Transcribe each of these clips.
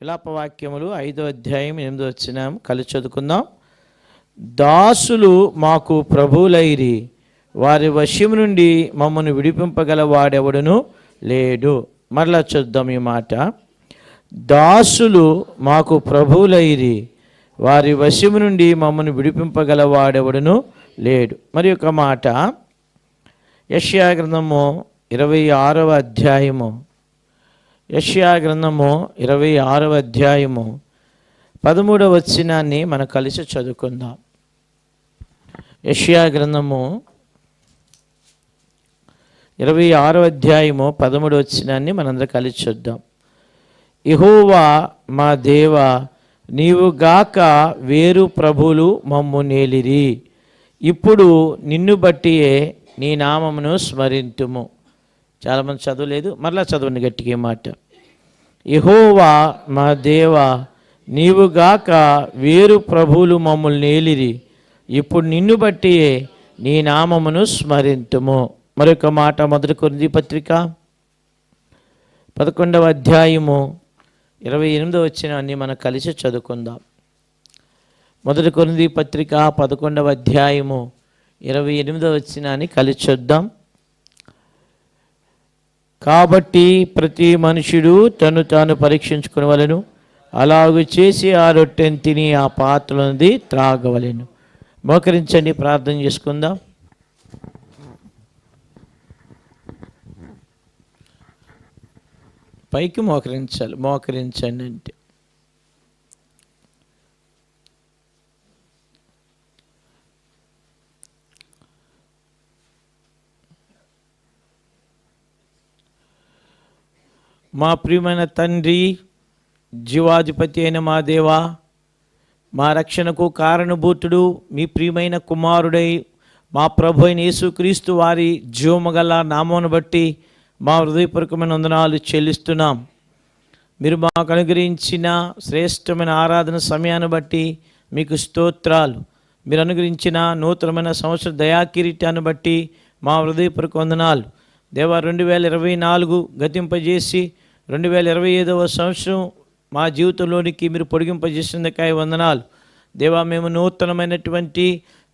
విలాపవాక్యములు 5వ అధ్యాయం 8వ వచనం కలిసి చదువుకుందాం. దాసులు మాకు ప్రభువులైరి, వారి వశం నుండి మమ్మను విడిపింపగల వాడెవడును లేడు. మరలా చూద్దాం ఈ మాట. దాసులు మాకు ప్రభువులైరి, వారి వశం నుండి మమ్మను విడిపింపగల వాడెవడును లేడు. మరి ఒక మాట యెషయా గ్రంథము 26వ అధ్యాయము, యెషయా గ్రంథము 26వ అధ్యాయము 13వ వచనాన్ని మనం కలిసి చదువుకుందాం. యెషయా గ్రంథము 26వ అధ్యాయము 13వ వచనాన్ని మనందరం కలిసి చూద్దాం. యెహోవా మా దేవా, నీవు గాక వేరు ప్రభువులు మమ్ము నేలిరి, ఇప్పుడు నిన్ను బట్టియే నీ నామమును స్మరింతుము. చాలామంది చదవలేదు, మరలా చదవండి గట్టిగా ఈ మాట. యెహోవా మా దేవా, నీవు గాక వేరు ప్రభువులు మమ్మల్ని నేలిరి, ఇప్పుడు నిన్ను బట్టియే నీ నామమును స్మరింతుము. మరొక మాట మొదటి కొరింథీ పత్రిక 11వ అధ్యాయము 28వ వచనాన్ని మనం కలిసి చదువుకుందాం. మొదటి కొరింథీ పత్రిక 11వ అధ్యాయము 28వ వచనాన్ని కలిసి చూద్దాం. కాబట్టి ప్రతి మనుషుడు తను తాను పరీక్షించుకునవలెను, అలాగూ చేసి ఆ రొట్టెను తిని ఆ పాత్రలోనిది త్రాగవలెను. మోకరించండి, ప్రార్థన చేసుకుందాం. పైకి మోకరించాలి, మోకరించండి అంటే మా ప్రియమైన తండ్రి, జీవాధిపతి అయిన మా దేవా, మా రక్షణకు కారణభూతుడు మీ ప్రియమైన కుమారుడై మా ప్రభు అయిన యేసుక్రీస్తు వారి జీవముగల నామమును బట్టి మా హృదయపూర్వకమైన వందనాలు చెల్లిస్తున్నాం. మీరు మాకు అనుగ్రహించిన శ్రేష్టమైన ఆరాధన సమయాన్ని బట్టి మీకు స్తోత్రాలు. మీరు అనుగ్రహించిన నూతనమైన సంవత్సర దయాకిరీటాన్ని బట్టి మా హృదయపూర్వక వందనాలు. దేవా, 2024 గతింపజేసి 2025వ సంవత్సరం మా జీవితంలోనికి మీరు పొడిగింపజేసినందుకై వందనాలు. దేవా, మేము నూతనమైనటువంటి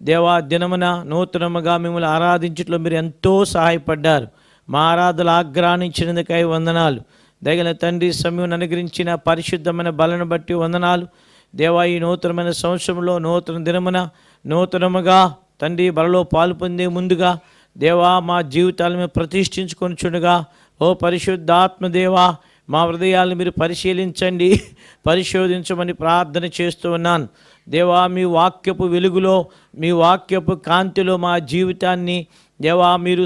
దేవా దినమున నూతనముగా మిమ్మల్ని ఆరాధించట్లో మీరు ఎంతో సహాయపడ్డారు. మా ఆరాధనలు ఆగ్రహించినందుకై వందనాలు. దయగల తండ్రి, సమయం అనుగ్రహించిన పరిశుద్ధమైన బలను బట్టి వందనాలు. దేవా, ఈ నూతనమైన సంవత్సరంలో నూతన దినమున నూతనముగా తండ్రి బలలో పాలు పొందే ముందుగా దేవా మా జీవితాలను మేము ప్రతిష్ఠించుకొని చూడగా, ఓ పరిశుద్ధాత్మ దేవా, మా హృదయాలను మీరు పరిశీలించండి, పరిశోధించమని ప్రార్థన చేస్తూ ఉన్నాను. దేవా, మీ వాక్యపు వెలుగులో, మీ వాక్యపు కాంతిలో మా జీవితాన్ని దేవా మీరు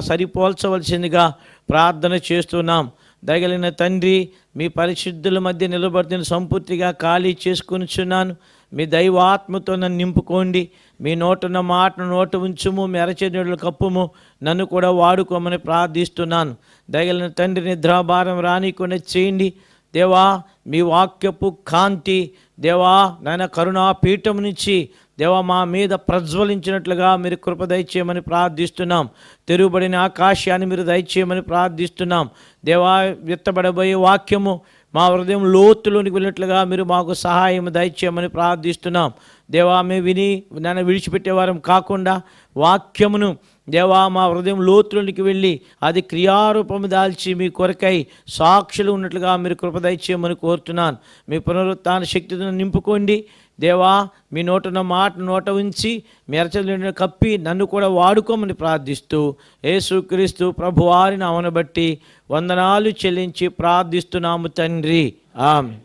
సరిపోల్చవలసిందిగా ప్రార్థన చేస్తున్నాం. దయగలిగిన తండ్రి, మీ పరిశుద్ధుల మధ్య నిలబడుతున్న సంపూర్తిగా ఖాళీ చేసుకొనిచున్నాను. మీ దైవాత్మతో నన్ను నింపుకోండి. మీ నోటున్న మాటను నోట ఉంచుము, మీ అరచేతులు కప్పుము, నన్ను కూడా వాడుకోమని ప్రార్థిస్తున్నాను. దయగలిగిన తండ్రి, నిద్రాభారం రానికుండా చేయండి. దేవా, మీ వాక్యపు కాంతి దేవా నాయన కరుణా పీఠం నుంచి దేవా మా మీద ప్రజ్వలించినట్లుగా మీరు కృప దయచేయమని ప్రార్థిస్తున్నాం. తెరువబడిన ఆకాశాన్ని మీరు దయచేయమని ప్రార్థిస్తున్నాం. దేవా, విత్తబడబోయే వాక్యము మా హృదయం లోతులోనికి వెళ్ళినట్లుగా మీరు మాకు సహాయం దయచేయమని ప్రార్థిస్తున్నాం. దేవా, మేము విని నన్ను విడిచిపెట్టేవారం కాకుండా వాక్యమును దేవా మా హృదయం లోతులోనికి వెళ్ళి అది క్రియారూపము దాల్చి మీ కొరకై సాక్షులు ఉన్నట్లుగా మీరు కృప దయచేయమని కోరుతున్నాను. మీ పునరుత్థాన శక్తిని నింపుకోండి. దేవా, మీ నోటున్న మాట నోట ఉంచి మీ అరచేతులను కప్పి నన్ను కూడా వాడుకోమని ప్రార్థిస్తూ యేసుక్రీస్తు ప్రభువారి నామమును బట్టి వందనాలు చెల్లించి ప్రార్థిస్తున్నాము తండ్రి, ఆమేన్.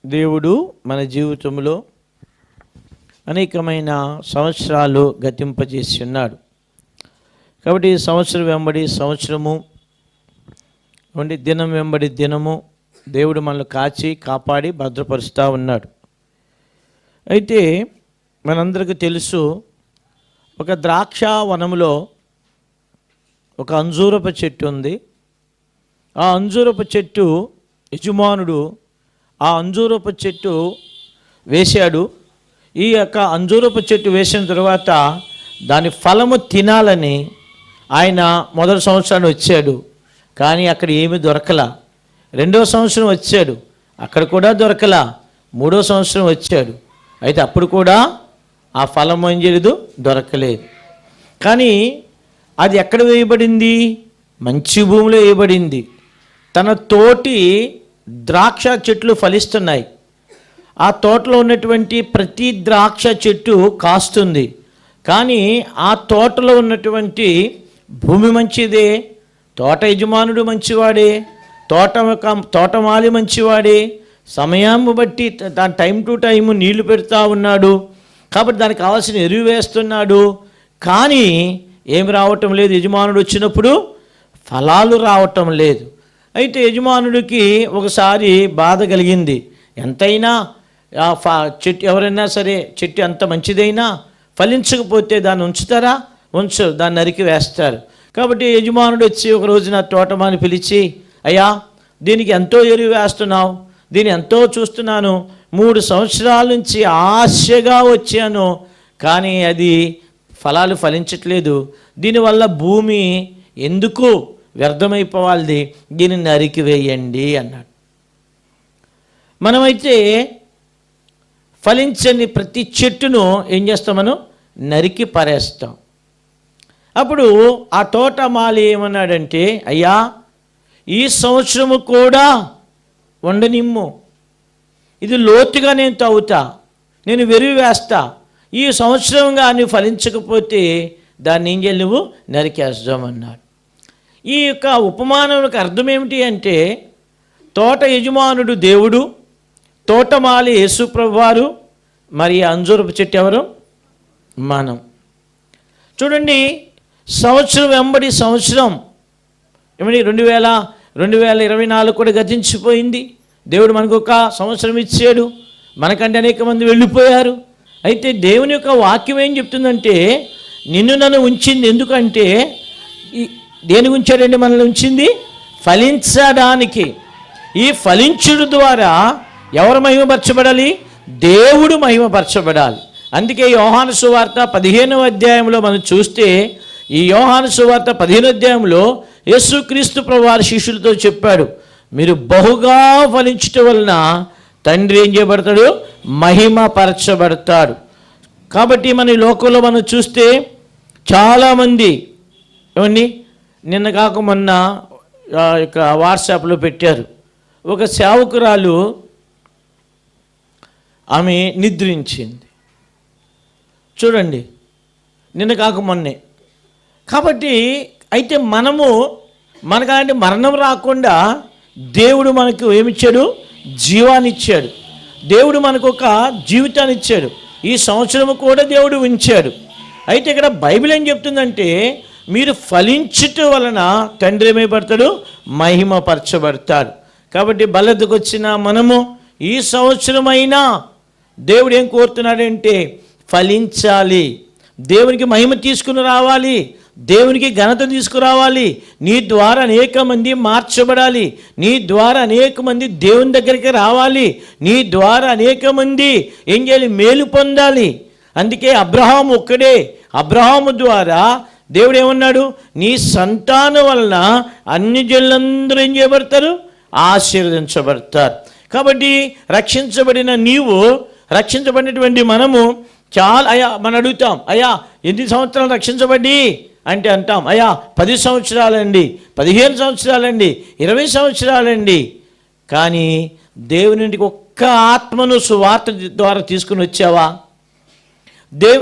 దేవుడు మన జీవితంలో అనేకమైన సంవత్సరాలు గతింపజేసి ఉన్నాడు. కాబట్టి సంవత్సరం వెంబడి సంవత్సరము దినం వెంబడి దినము దేవుడు మనల్ని కాచి కాపాడి భద్రపరుస్తూ ఉన్నాడు. అయితే మనందరికీ తెలుసు, ఒక ద్రాక్ష వనములో ఒక అంజూరపు చెట్టు ఉంది. ఆ అంజూరపు చెట్టు యజమానుడు ఆ అంజూరపు చెట్టు వేశాడు. ఈ యొక్క అంజూరపు చెట్టు వేసిన తర్వాత దాని ఫలము తినాలని ఆయన మొదటి సంవత్సరాన్ని వచ్చాడు, కానీ అక్కడ ఏమీ దొరకలా. రెండవ సంవత్సరం వచ్చాడు, అక్కడ కూడా దొరకలా. మూడో సంవత్సరం వచ్చాడు, అయితే అప్పుడు కూడా ఆ ఫలం ఏం చేయలేదు, దొరకలేదు. కానీ అది ఎక్కడ వేయబడింది? మంచి భూమిలో వేయబడింది. తన తోటి ద్రాక్ష చెట్లు ఫలిస్తున్నాయి. ఆ తోటలో ఉన్నటువంటి ప్రతి ద్రాక్ష చెట్టు కాస్తుంది. కానీ ఆ తోటలో ఉన్నటువంటి భూమి మంచిదే, తోట యజమానుడు మంచివాడే, తోటమాలి మంచివాడే, సమయాన్ని బట్టి దాని టైం టు టైం నీళ్లు పెడతా ఉన్నాడు, కాబట్టి దానికి కావాల్సిన ఎరువు వేస్తున్నాడు. కానీ ఏమి రావటం లేదు, యజమానుడు వచ్చినప్పుడు ఫలాలు రావటం లేదు. అయితే యజమానుడికి ఒకసారి బాధ కలిగింది. ఎంతైనా చెట్టు, ఎవరైనా సరే చెట్టు ఎంత మంచిదైనా ఫలించకపోతే దాన్ని ఉంచుతారా? ఉంచరు, దాన్ని నరికి వేస్తారు. కాబట్టి యజమానుడు వచ్చి ఒక రోజున తోటమాని పిలిచి, అయ్యా దీనికి ఎంతో ఎరువు వేస్తున్నావు, దీన్ని ఎంతో చూస్తున్నాను, 3 సంవత్సరాల నుంచి ఆశగా వచ్చాను, కానీ అది ఫలాలు ఫలించట్లేదు, దీనివల్ల భూమి ఎందుకు వ్యర్థమైపోవాలి, దీన్ని నరికి వేయండి అన్నాడు. మనమైతే ఫలించని ప్రతి చెట్టును ఏం చేస్తాం, మనం నరికి పారేస్తాం. అప్పుడు ఆ తోటమాలి ఏమన్నాడంటే, అయ్యా ఈ సంవత్సరము కూడా ఉండనిమ్ము, ఇది లోతుగా నేను తవ్వుతా, నేను వెరువు వేస్తా, ఈ సంవత్సరంగా నువ్వు ఫలించకపోతే దాన్ని ఏం చేయాలి, నువ్వు నరికేస్తామన్నాడు. ఈ యొక్క ఉపమానానికి అర్థం ఏమిటి అంటే, తోట యజమానుడు దేవుడు, తోటమాలి యేసుప్రభువు వారు, మరి అంజూరపు చెట్టు ఎవరు? మనం. చూడండి, సంవత్సరం వెంబడి సంవత్సరం ఏమని 2024 కూడా గతించిపోయింది. దేవుడు మనకు ఒక సంవత్సరం ఇచ్చాడు, మనకంటే అనేక మంది వెళ్ళిపోయారు. అయితే దేవుని యొక్క వాక్యం ఏం చెప్తుందంటే, నిన్ను నన్ను ఉంచింది ఎందుకంటే, దేని ఉంచాడండి మనల్ని ఉంచింది? ఫలించడానికి. ఈ ఫలించుడు ద్వారా ఎవరు మహిమపరచబడాలి? దేవుడు మహిమపరచబడాలి. అందుకే యోహాను సువార్త 15వ అధ్యాయంలో మనం చూస్తే, ఈ యోహాను సువార్త 15వ అధ్యాయంలో యేసుక్రీస్తు ప్రభువారు శిష్యులతో చెప్పాడు, మీరు బహుగా ఫలించటం వలన తండ్రి ఏం చేయబడతాడు? మహిమపరచబడతాడు. కాబట్టి మన ఈ లోకంలో మనం చూస్తే చాలామంది ఏమండి, నిన్న కాక మొన్న ఇక వాట్సాప్లో పెట్టారు, ఒక సేవకురాలు ఆమె నిద్రించింది. చూడండి, నిన్న కాక మొన్నే. కాబట్టి అయితే మనకు అలాంటి మరణం రాకుండా దేవుడు మనకు ఏమిచ్చాడు? జీవాన్ని ఇచ్చాడు. దేవుడు మనకు ఒక జీవితాన్ని ఇచ్చాడు. ఈ సంవత్సరము కూడా దేవుడు ఉంచాడు. అయితే ఇక్కడ బైబిల్ ఏం చెప్తుందంటే, మీరు ఫలించటం వలన తండ్రి ఏమైపడతాడు? మహిమపరచబడతాడు. కాబట్టి బల్లెద్దకు వచ్చిన మనము ఈ సంవత్సరమైనా దేవుడు ఏం కోరుతున్నాడంటే, ఫలించాలి, దేవునికి మహిమ తీసుకుని రావాలి, దేవునికి ఘనత తీసుకురావాలి, నీ ద్వారా అనేక మంది మార్చబడాలి, నీ ద్వారా అనేక మంది దేవుని దగ్గరికి రావాలి, నీ ద్వారా అనేక మంది ఏం చేయాలి? మేలు పొందాలి. అందుకే అబ్రహాము ఒక్కడే, అబ్రహాము ద్వారా దేవుడు ఏమన్నాడు? నీ సంతానం వలన అన్ని జనులందరూ ఏం చేయబడతారు? ఆశీర్వదించబడతారు. కాబట్టి రక్షించబడిన నీవు, రక్షించబడినటువంటి మనము చాలా మనం అడుగుతాం, అయ్యా ఎన్ని సంవత్సరాలు రక్షించబడి అంటే అంటాం, అయ్యా 10 సంవత్సరాలండి, 15 సంవత్సరాలండి, 20 సంవత్సరాలండి. కానీ దేవుని నుండి ఒక్క ఆత్మను సువార్త ద్వారా తీసుకుని వచ్చావా?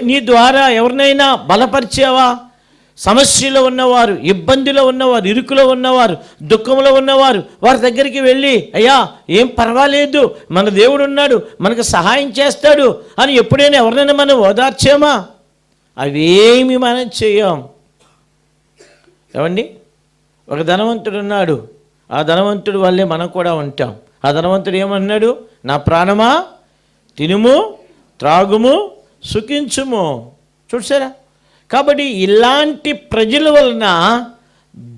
నీ ద్వారా ఎవరినైనా బలపరిచావా? సమస్యలో ఉన్నవారు, ఇబ్బందిలో ఉన్నవారు, ఇరుకులో ఉన్నవారు, దుఃఖంలో ఉన్నవారు, వారి దగ్గరికి వెళ్ళి, అయ్యా ఏం పర్వాలేదు, మన దేవుడు ఉన్నాడు, మనకు సహాయం చేస్తాడు అని ఎప్పుడైనా ఎవరినైనా మనం ఓదార్చామా? అవేమి మనం చేయం. ఏమండి, ఒక ధనవంతుడు ఉన్నాడు, ఆ ధనవంతుడు వల్లే మనం కూడా ఉంటాం. ఆ ధనవంతుడు ఏమన్నాడు? నా ప్రాణమా తినుము, త్రాగుము, సుఖించుము. చూసారా? కాబట్టి ఇలాంటి ప్రజల వలన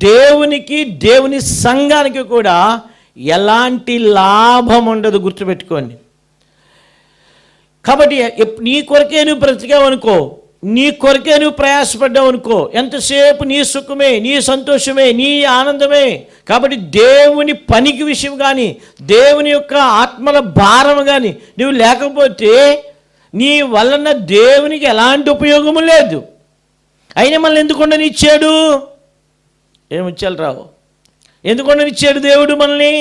దేవునికి, దేవుని సంఘానికి కూడా ఎలాంటి లాభం ఉండదు, గుర్తుపెట్టుకోండి. కాబట్టి నీ కొరకే నువ్వు బ్రతికావనుకో, నీ కొరకే నువ్వు ప్రయాసపడ్డావు అనుకో, ఎంతసేపు నీ సుఖమే, నీ సంతోషమే, నీ ఆనందమే. కాబట్టి దేవుని పనికి విషయం కానీ, దేవుని యొక్క ఆత్మల భారం కానీ నువ్వు లేకపోతే నీ వలన దేవునికి ఎలాంటి ఉపయోగము లేదు. అయినా మనల్ని ఎందుకు ఉండనిచ్చాడు? ఏమొచ్చారు రావు, ఎందుకు ఉండనిచ్చాడు దేవుడు మనల్ని?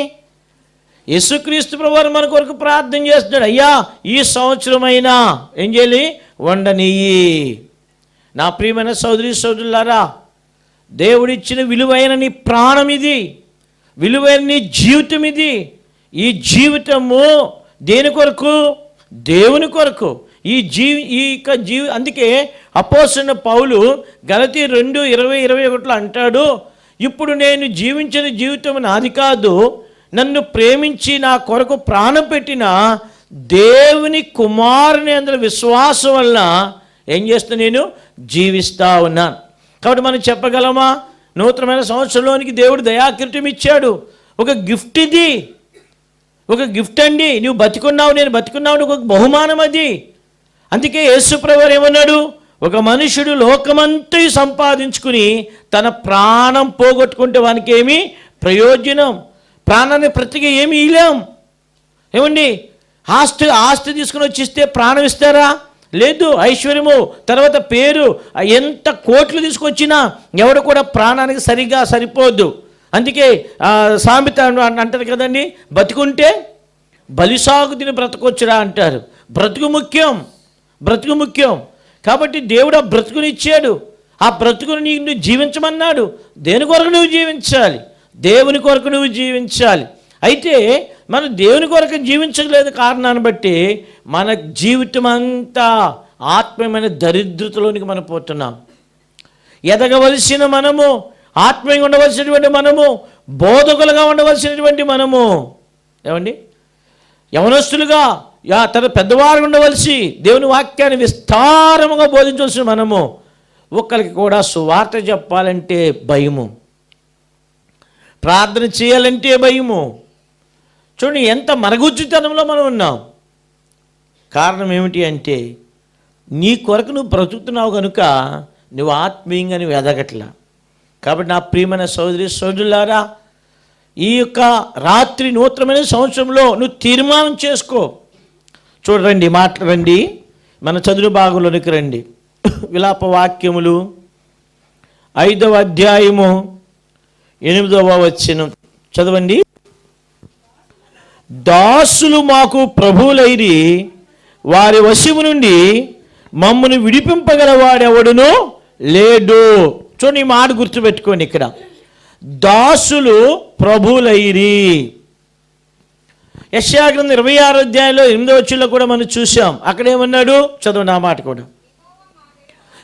యేసుక్రీస్తు ప్రభువారు మన కొరకు ప్రార్థన చేస్తున్నాడు. అయ్యా, ఈ సంవత్సరమైనా ఏం చేయాలి? వండనియ్యి. నా ప్రియమైన సోదరి సోదరులారా, దేవుడిచ్చిన విలువైన నీ ప్రాణం ఇది, విలువైన నీ జీవితం ఇది. ఈ జీవితము దేని కొరకు? దేవుని కొరకు. అందుకే అపోస్తలుడైన పౌలు గలతీ 2:20-21 అంటాడు, ఇప్పుడు నేను జీవించిన జీవితం నాది కాదు, నన్ను ప్రేమించి నా కొరకు ప్రాణం పెట్టిన దేవుని కుమారుని అందరి విశ్వాసం వలన ఏం చేస్తా? నేను జీవిస్తూ ఉన్నాను. కాబట్టి మనం చెప్పగలమా? నూతనమైన సంవత్సరంలోనికి దేవుడు దయాకిరీటం ఇచ్చాడు. ఒక గిఫ్ట్ ఇది, ఒక గిఫ్ట్ అండి. నువ్వు బతికున్నావు, నేను బతికున్నావు, ఒక బహుమానం అది. అందుకే యేసు ప్రభువు ఏమన్నాడు? ఒక మనుషుడు లోకమంతా సంపాదించుకుని తన ప్రాణం పోగొట్టుకుంటే వానికి ఏమి ప్రయోజనం? ప్రాణాన్ని ప్రతిగా ఏమి ఇవ్వలేం. ఏమండి, ఆస్తి తీసుకుని వచ్చిస్తే ప్రాణం ఇస్తారా? లేదు. ఐశ్వర్యము, తర్వాత పేరు, ఎంత కోట్లు తీసుకొచ్చినా ఎవడు కూడా ప్రాణానికి సరిగా సరిపోద్దు. అందుకే సామెత అంటారు కదండి, బతుకుంటే బలిసాగు తిని బ్రతకొచ్చురా అంటారు. బ్రతుకు ముఖ్యం, బ్రతుకు ముఖ్యం. కాబట్టి దేవుడు ఆ బ్రతుకునిచ్చాడు. ఆ బ్రతుకుని నువ్వు జీవించమన్నాడు. దేని కొరకు నువ్వు జీవించాలి? దేవుని కొరకు నువ్వు జీవించాలి. అయితే మనం దేవుని కొరకు జీవించలేదు కారణాన్ని బట్టి మన జీవితం అంతా ఆత్మీయమైన దరిద్రతలోనికి మనం పోతున్నాం. ఎదగవలసిన మనము, ఆత్మీయంగా ఉండవలసినటువంటి మనము, బోధకులుగా ఉండవలసినటువంటి మనము, ఏమండి యవనస్తులుగా తన పెద్దవారు ఉండవలసి దేవుని వాక్యాన్ని విస్తారముగా బోధించవలసిన మనము ఒక్కరికి కూడా సువార్త చెప్పాలంటే భయము, ప్రార్థన చేయాలంటే భయము. చూడండి ఎంత మరగుజ్జుతనంలో మనం ఉన్నాం. కారణం ఏమిటి అంటే నీ కొరకు నువ్వు బ్రతుకుతున్నావు కనుక నువ్వు ఆత్మీయంగా నువ్వు ఎదగట్లా. కాబట్టి నా ప్రియమైన సోదరి సోదరులారా, ఈ యొక్క రాత్రి నూతనమైన సంవత్సరంలో నువ్వు తీర్మానం చేసుకో. చూడండి, మాట్లాడండి, మన చదువు భాగంలోనికి రండి. విలాప వాక్యములు 5వ అధ్యాయము 8వ వచనం చదవండి. దాసులు మాకు ప్రభువులైరి, వారి వశము నుండి మమ్మను విడిపింపగలవాడెవడునో లేడు. చూడండి, ఈ మాట గుర్తుపెట్టుకోండి. ఇక్కడ దాసులు ప్రభువులైరి. యెషయా గ్రంథం 26వ అధ్యాయంలో 8వ వచనంలో కూడా మనం చూసాం. అక్కడ ఏమన్నాడు? చదవండి ఆ మాట కూడా.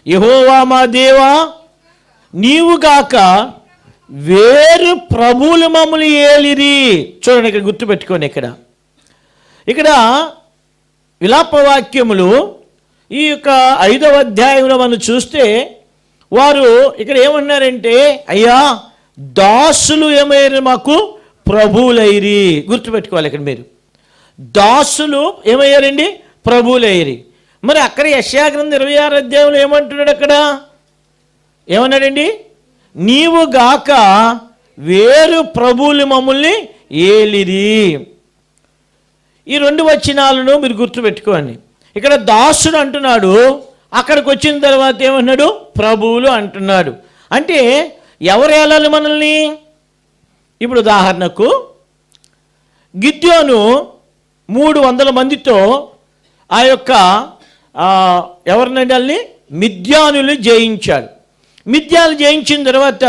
యెహోవా మా దేవా, నీవుగాక వేరు ప్రభువులు మమ్మల్ని ఏలిరి. చూడండి, ఇక్కడ గుర్తుపెట్టుకోండి. ఇక్కడ విలాపవాక్యములు ఈ యొక్క 5వ అధ్యాయంలో మనం చూస్తే వారు ఇక్కడ ఏమన్నారంటే, అయ్యా దాసులు ఏమయ్యారు? మాకు ప్రభువులైరి. గుర్తుపెట్టుకోవాలి, ఇక్కడ మీరు దాసులు ఏమయ్యారండి? ప్రభువులైరి. మరి అక్కడ యెషయా గ్రంథం 26వ అధ్యాయంలో ఏమంటున్నాడు? అక్కడ ఏమన్నాడండి? నీవు గాక వేరు ప్రభువులు మమ్మల్ని ఏలిరి. ఈ 2 వచనాలను మీరు గుర్తుపెట్టుకోండి. ఇక్కడ దాసుడు అంటున్నాడు, అక్కడికి వచ్చిన తర్వాత ఏమన్నాడు? ప్రభువులు అంటున్నాడు. అంటే ఎవరు ఏలాలి మనల్ని? ఇప్పుడు ఉదాహరణకు గిద్యోను 300 మందితో ఆ యొక్క ఎవరినండి వాళ్ళని మిద్యానులు జయించాడు. మిద్యాలు జయించిన తర్వాత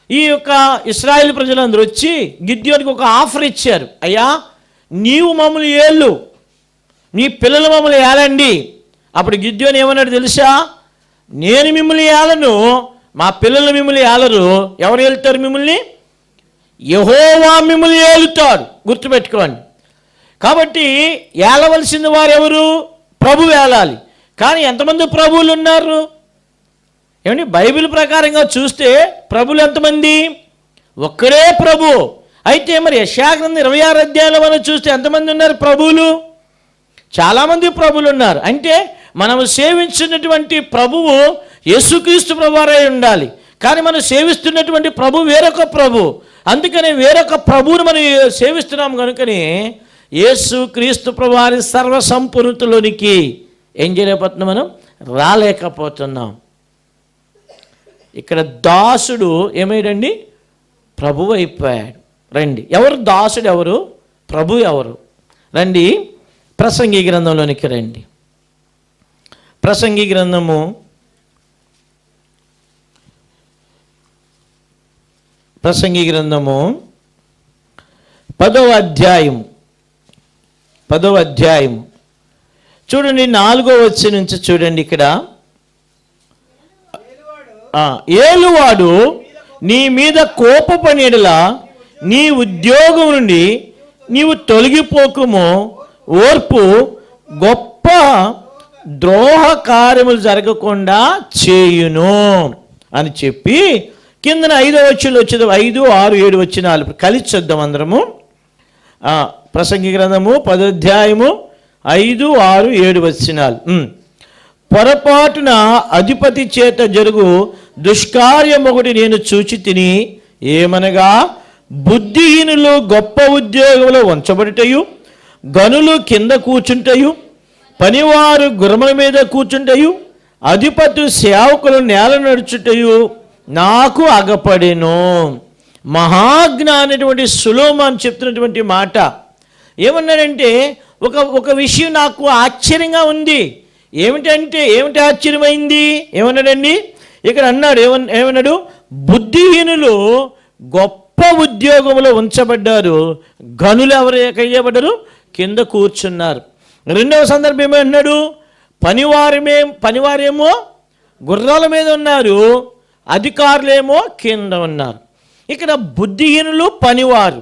ఈ యొక్క ఇశ్రాయేలు ప్రజలందరూ వచ్చి గిద్యోనికి ఒక ఆఫర్ ఇచ్చారు. అయ్యా, నీవు మమ్మల్ని ఏళ్ళు, నీ పిల్లలు మమ్మల్ని ఏలండి. అప్పుడు గిద్యోను ఏమన్నాడు తెలుసా? నేను మిమ్మల్ని ఏలను, మా పిల్లలు మిమ్మల్ని ఏలరు. ఎవరు ఏలుతారు మిమ్మల్ని? యెహోవా మిమ్మల్ని ఏలుతాడు. గుర్తుపెట్టుకోండి. కాబట్టి ఏలవలసిన వారు ఎవరు? ప్రభువు ఏలాలి. కానీ ఎంతమంది ప్రభువులు ఉన్నారు? ఏమండి, బైబిల్ ప్రకారంగా చూస్తే ప్రభువులు ఎంతమంది? ఒక్కడే ప్రభు. అయితే మరి యెషయా గ్రంథం 26వ అధ్యాయంలో మనం చూస్తే ఎంతమంది ఉన్నారు ప్రభువులు? చాలామంది ప్రభువులు ఉన్నారు. అంటే మనము సేవించినటువంటి ప్రభువు యేసుక్రీస్తు ప్రభువారై ఉండాలి. కానీ మనం సేవిస్తున్నటువంటి ప్రభు వేరొక ప్రభు. అందుకని వేరొక ప్రభువుని మనం సేవిస్తున్నాం కనుకని యేసుక్రీస్తు ప్రభువారి సర్వసంపూర్ణతలోనికి ఏం చేయలేకపోతున్నాం, మనం రాలేకపోతున్నాం. ఇక్కడ దాసుడు ఏమయ్యాడండి, ప్రభువు అయిపోయాడు. రండి, ఎవరు దాసుడు, ఎవరు ప్రభు, ఎవరు? రండి ప్రసంగి గ్రంథంలోనికి రండి. ప్రసంగి గ్రంథము 10వ అధ్యాయం చూడండి, 4వ వచనం నుంచి చూడండి. ఇక్కడ ఏలువాడు నీ మీద కోపపడినలా నీ ఉద్యోగం నుండి నీవు తొలగిపోకుము, ఓర్పు గొప్ప ద్రోహ కార్యములు జరగకుండా చేయును అని చెప్పి కిందన 5వ వచనంలో వచ్చేది 5, 6, 7 వచనాలు కలిసి చూద్దాం అందరము. ప్రసంగి గ్రంథము 10వ అధ్యాయము 5, 6, 7 వచనాలు. పొరపాటున అధిపతి చేత జరుగు దుష్కార్యం ఒకటి నేను చూచి తిని, ఏమనగా బుద్ధిహీనులు గొప్ప ఉద్యోగంలో ఉంచబడిటయు, గనులు కింద కూర్చుంటయు, పనివారు గుర్రముల మీద కూర్చుంటయు, అధిపతి సేవకులు నేల నడుచుటయు నాకు అగపడెను. మహాజ్ఞానటువంటి సొలొమోను చెప్తున్నటువంటి మాట ఏమన్నాడంటే, ఒక విషయం నాకు ఆశ్చర్యంగా ఉంది. ఏమిటి ఆశ్చర్యమైంది? ఏమన్నాడండి? ఇక్కడ అన్నాడు, ఏమన్నాడు? బుద్ధిహీనులు గొప్ప ఉద్యోగంలో ఉంచబడ్డారు, గనులు ఎవరు చేయబడ్డారు? కింద కూర్చున్నారు. రెండవ సందర్భం ఏమన్నాడు? పనివారేమో గుర్రాల మీద ఉన్నారు, అధికారులేమో కింద ఉన్నారు. ఇక్కడ బుద్ధిహీనులు, పనివారు.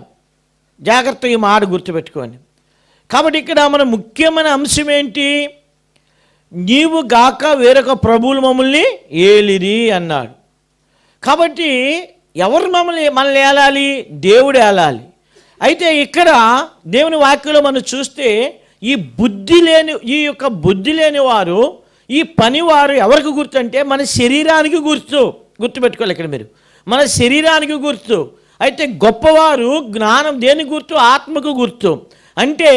జాగ్రత్త, ఈ మాట గుర్తుపెట్టుకోండి. కాబట్టి ఇక్కడ మన ముఖ్యమైన అంశం ఏంటి? నీవు గాక వేరొక ప్రభువులు మమ్మల్ని ఏలిరి అన్నాడు. కాబట్టి ఎవరు మనల్ని ఏలాలి? దేవుడు ఏలాలి. అయితే ఇక్కడ దేవుని వాక్యంలో మనం చూస్తే ఈ యొక్క బుద్ధి లేని వారు, ఈ పనివారు ఎవరికి గుర్తు అంటే మన శరీరానికి గుర్తుపెట్టుకోవాలి. ఇక్కడ మీరు మన శరీరానికి గుర్తు. అయితే గొప్పవారు జ్ఞానం దేనికి గుర్తు? ఆత్మకు గుర్తు. అంటే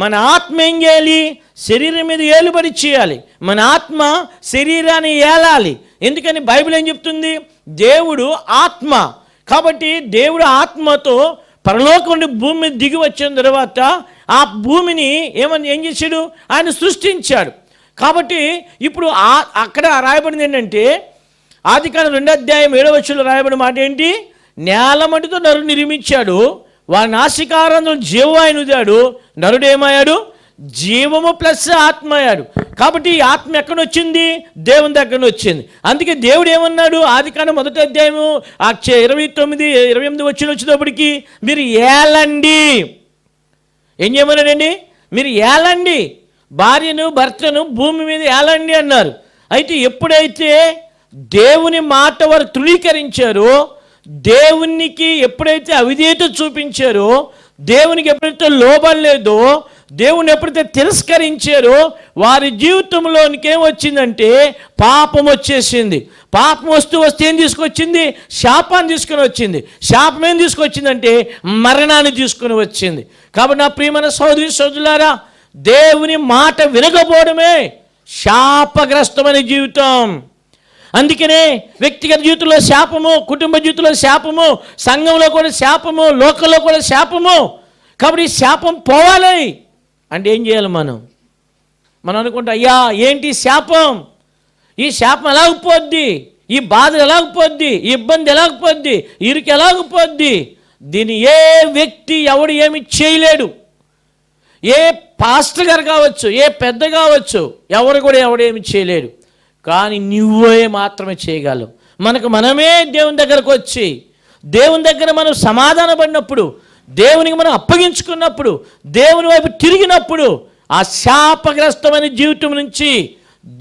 మన ఆత్మ ఏం చేయాలి? శరీరం మీద ఏలుబడి చేయాలి. మన ఆత్మ శరీరాన్ని ఏలాలి. ఎందుకని బైబిల్ ఏం చెప్తుంది? దేవుడు ఆత్మ. కాబట్టి దేవుడు ఆత్మతో పరలోకం నుండి భూమి మీద దిగి వచ్చిన తర్వాత ఆ భూమిని ఏం చేశాడు? ఆయన సృష్టించాడు. కాబట్టి ఇప్పుడు అక్కడ రాయబడింది ఏంటంటే, ఆదికాండం 2వ అధ్యాయం 7వ వచనంలో రాయబడిన మాట ఏంటి? నేలమట్టితో నరుడు నిర్మించాడు, వారి నాసికారంధ్రం జీవాయుని ఉదాడు, నరుడు ఏమయ్యాడు? జీవము ప్లస్ ఆత్మ అయ్యాడు. కాబట్టి ఈ ఆత్మ ఎక్కడ వచ్చింది? దేవుని దగ్గర వచ్చింది. అందుకే దేవుడు ఏమన్నాడు? ఆదికాండం 1వ అధ్యాయము 29, 28 వచ్చేటప్పటికి మీరు ఏలండి. ఏం చేయమన్నాడండి? మీరు ఏలండి, భార్యను భర్తను భూమి మీద ఏలండి అన్నారు. అయితే ఎప్పుడైతే దేవుని మాట వారు తృణీకరించారో, దేవునికి ఎప్పుడైతే అవిధేయత చూపించారో, దేవునికి ఎప్పుడైతే లోబం లేదో, దేవుని ఎప్పుడైతే తిరస్కరించారో, వారి జీవితంలోనికి ఏమొచ్చిందంటే పాపం వచ్చేసింది. పాపం వస్తూ ఏం తీసుకొచ్చింది? శాపాన్ని తీసుకొని వచ్చింది. శాపం ఏం తీసుకొచ్చిందంటే మరణాన్ని తీసుకొని వచ్చింది. కాబట్టి నా ప్రియమైన సోదరి సోదరులారా, దేవుని మాట వినకపోవడమే శాపగ్రస్తమైన జీవితం. అందుకనే వ్యక్తిగత జీవితంలో శాపము, కుటుంబ జీవితంలో శాపము, సంఘంలో కూడా శాపము, లోకంలో కూడా శాపము. కాబట్టి శాపం పోవాలి అంటే ఏం చేయాలి? మనం అనుకుంటా, అయ్యా ఏంటి శాపం? ఈ శాపం ఎలాగపోద్ది? ఈ బాధ ఎలాగపోద్ది? ఈ ఇబ్బంది ఎలాగపోద్ది? ఇరుకు ఎలాగపోద్ది? దీన్ని ఏ వ్యక్తి ఎవడు ఏమి చేయలేడు. ఏ పాస్టర్ గారు కావచ్చు, ఏ పెద్ద కావచ్చు, ఎవడేమి చేయలేడు. కానీ నువ్వే మాత్రమే చేయగలవు. మనమే దేవుని దగ్గరకు వచ్చి, దేవుని దగ్గర మనం సమాధాన పడినప్పుడు, దేవునికి మనం అప్పగించుకున్నప్పుడు, దేవుని వైపు తిరిగినప్పుడు ఆ శాపగ్రస్తమైన జీవితం నుంచి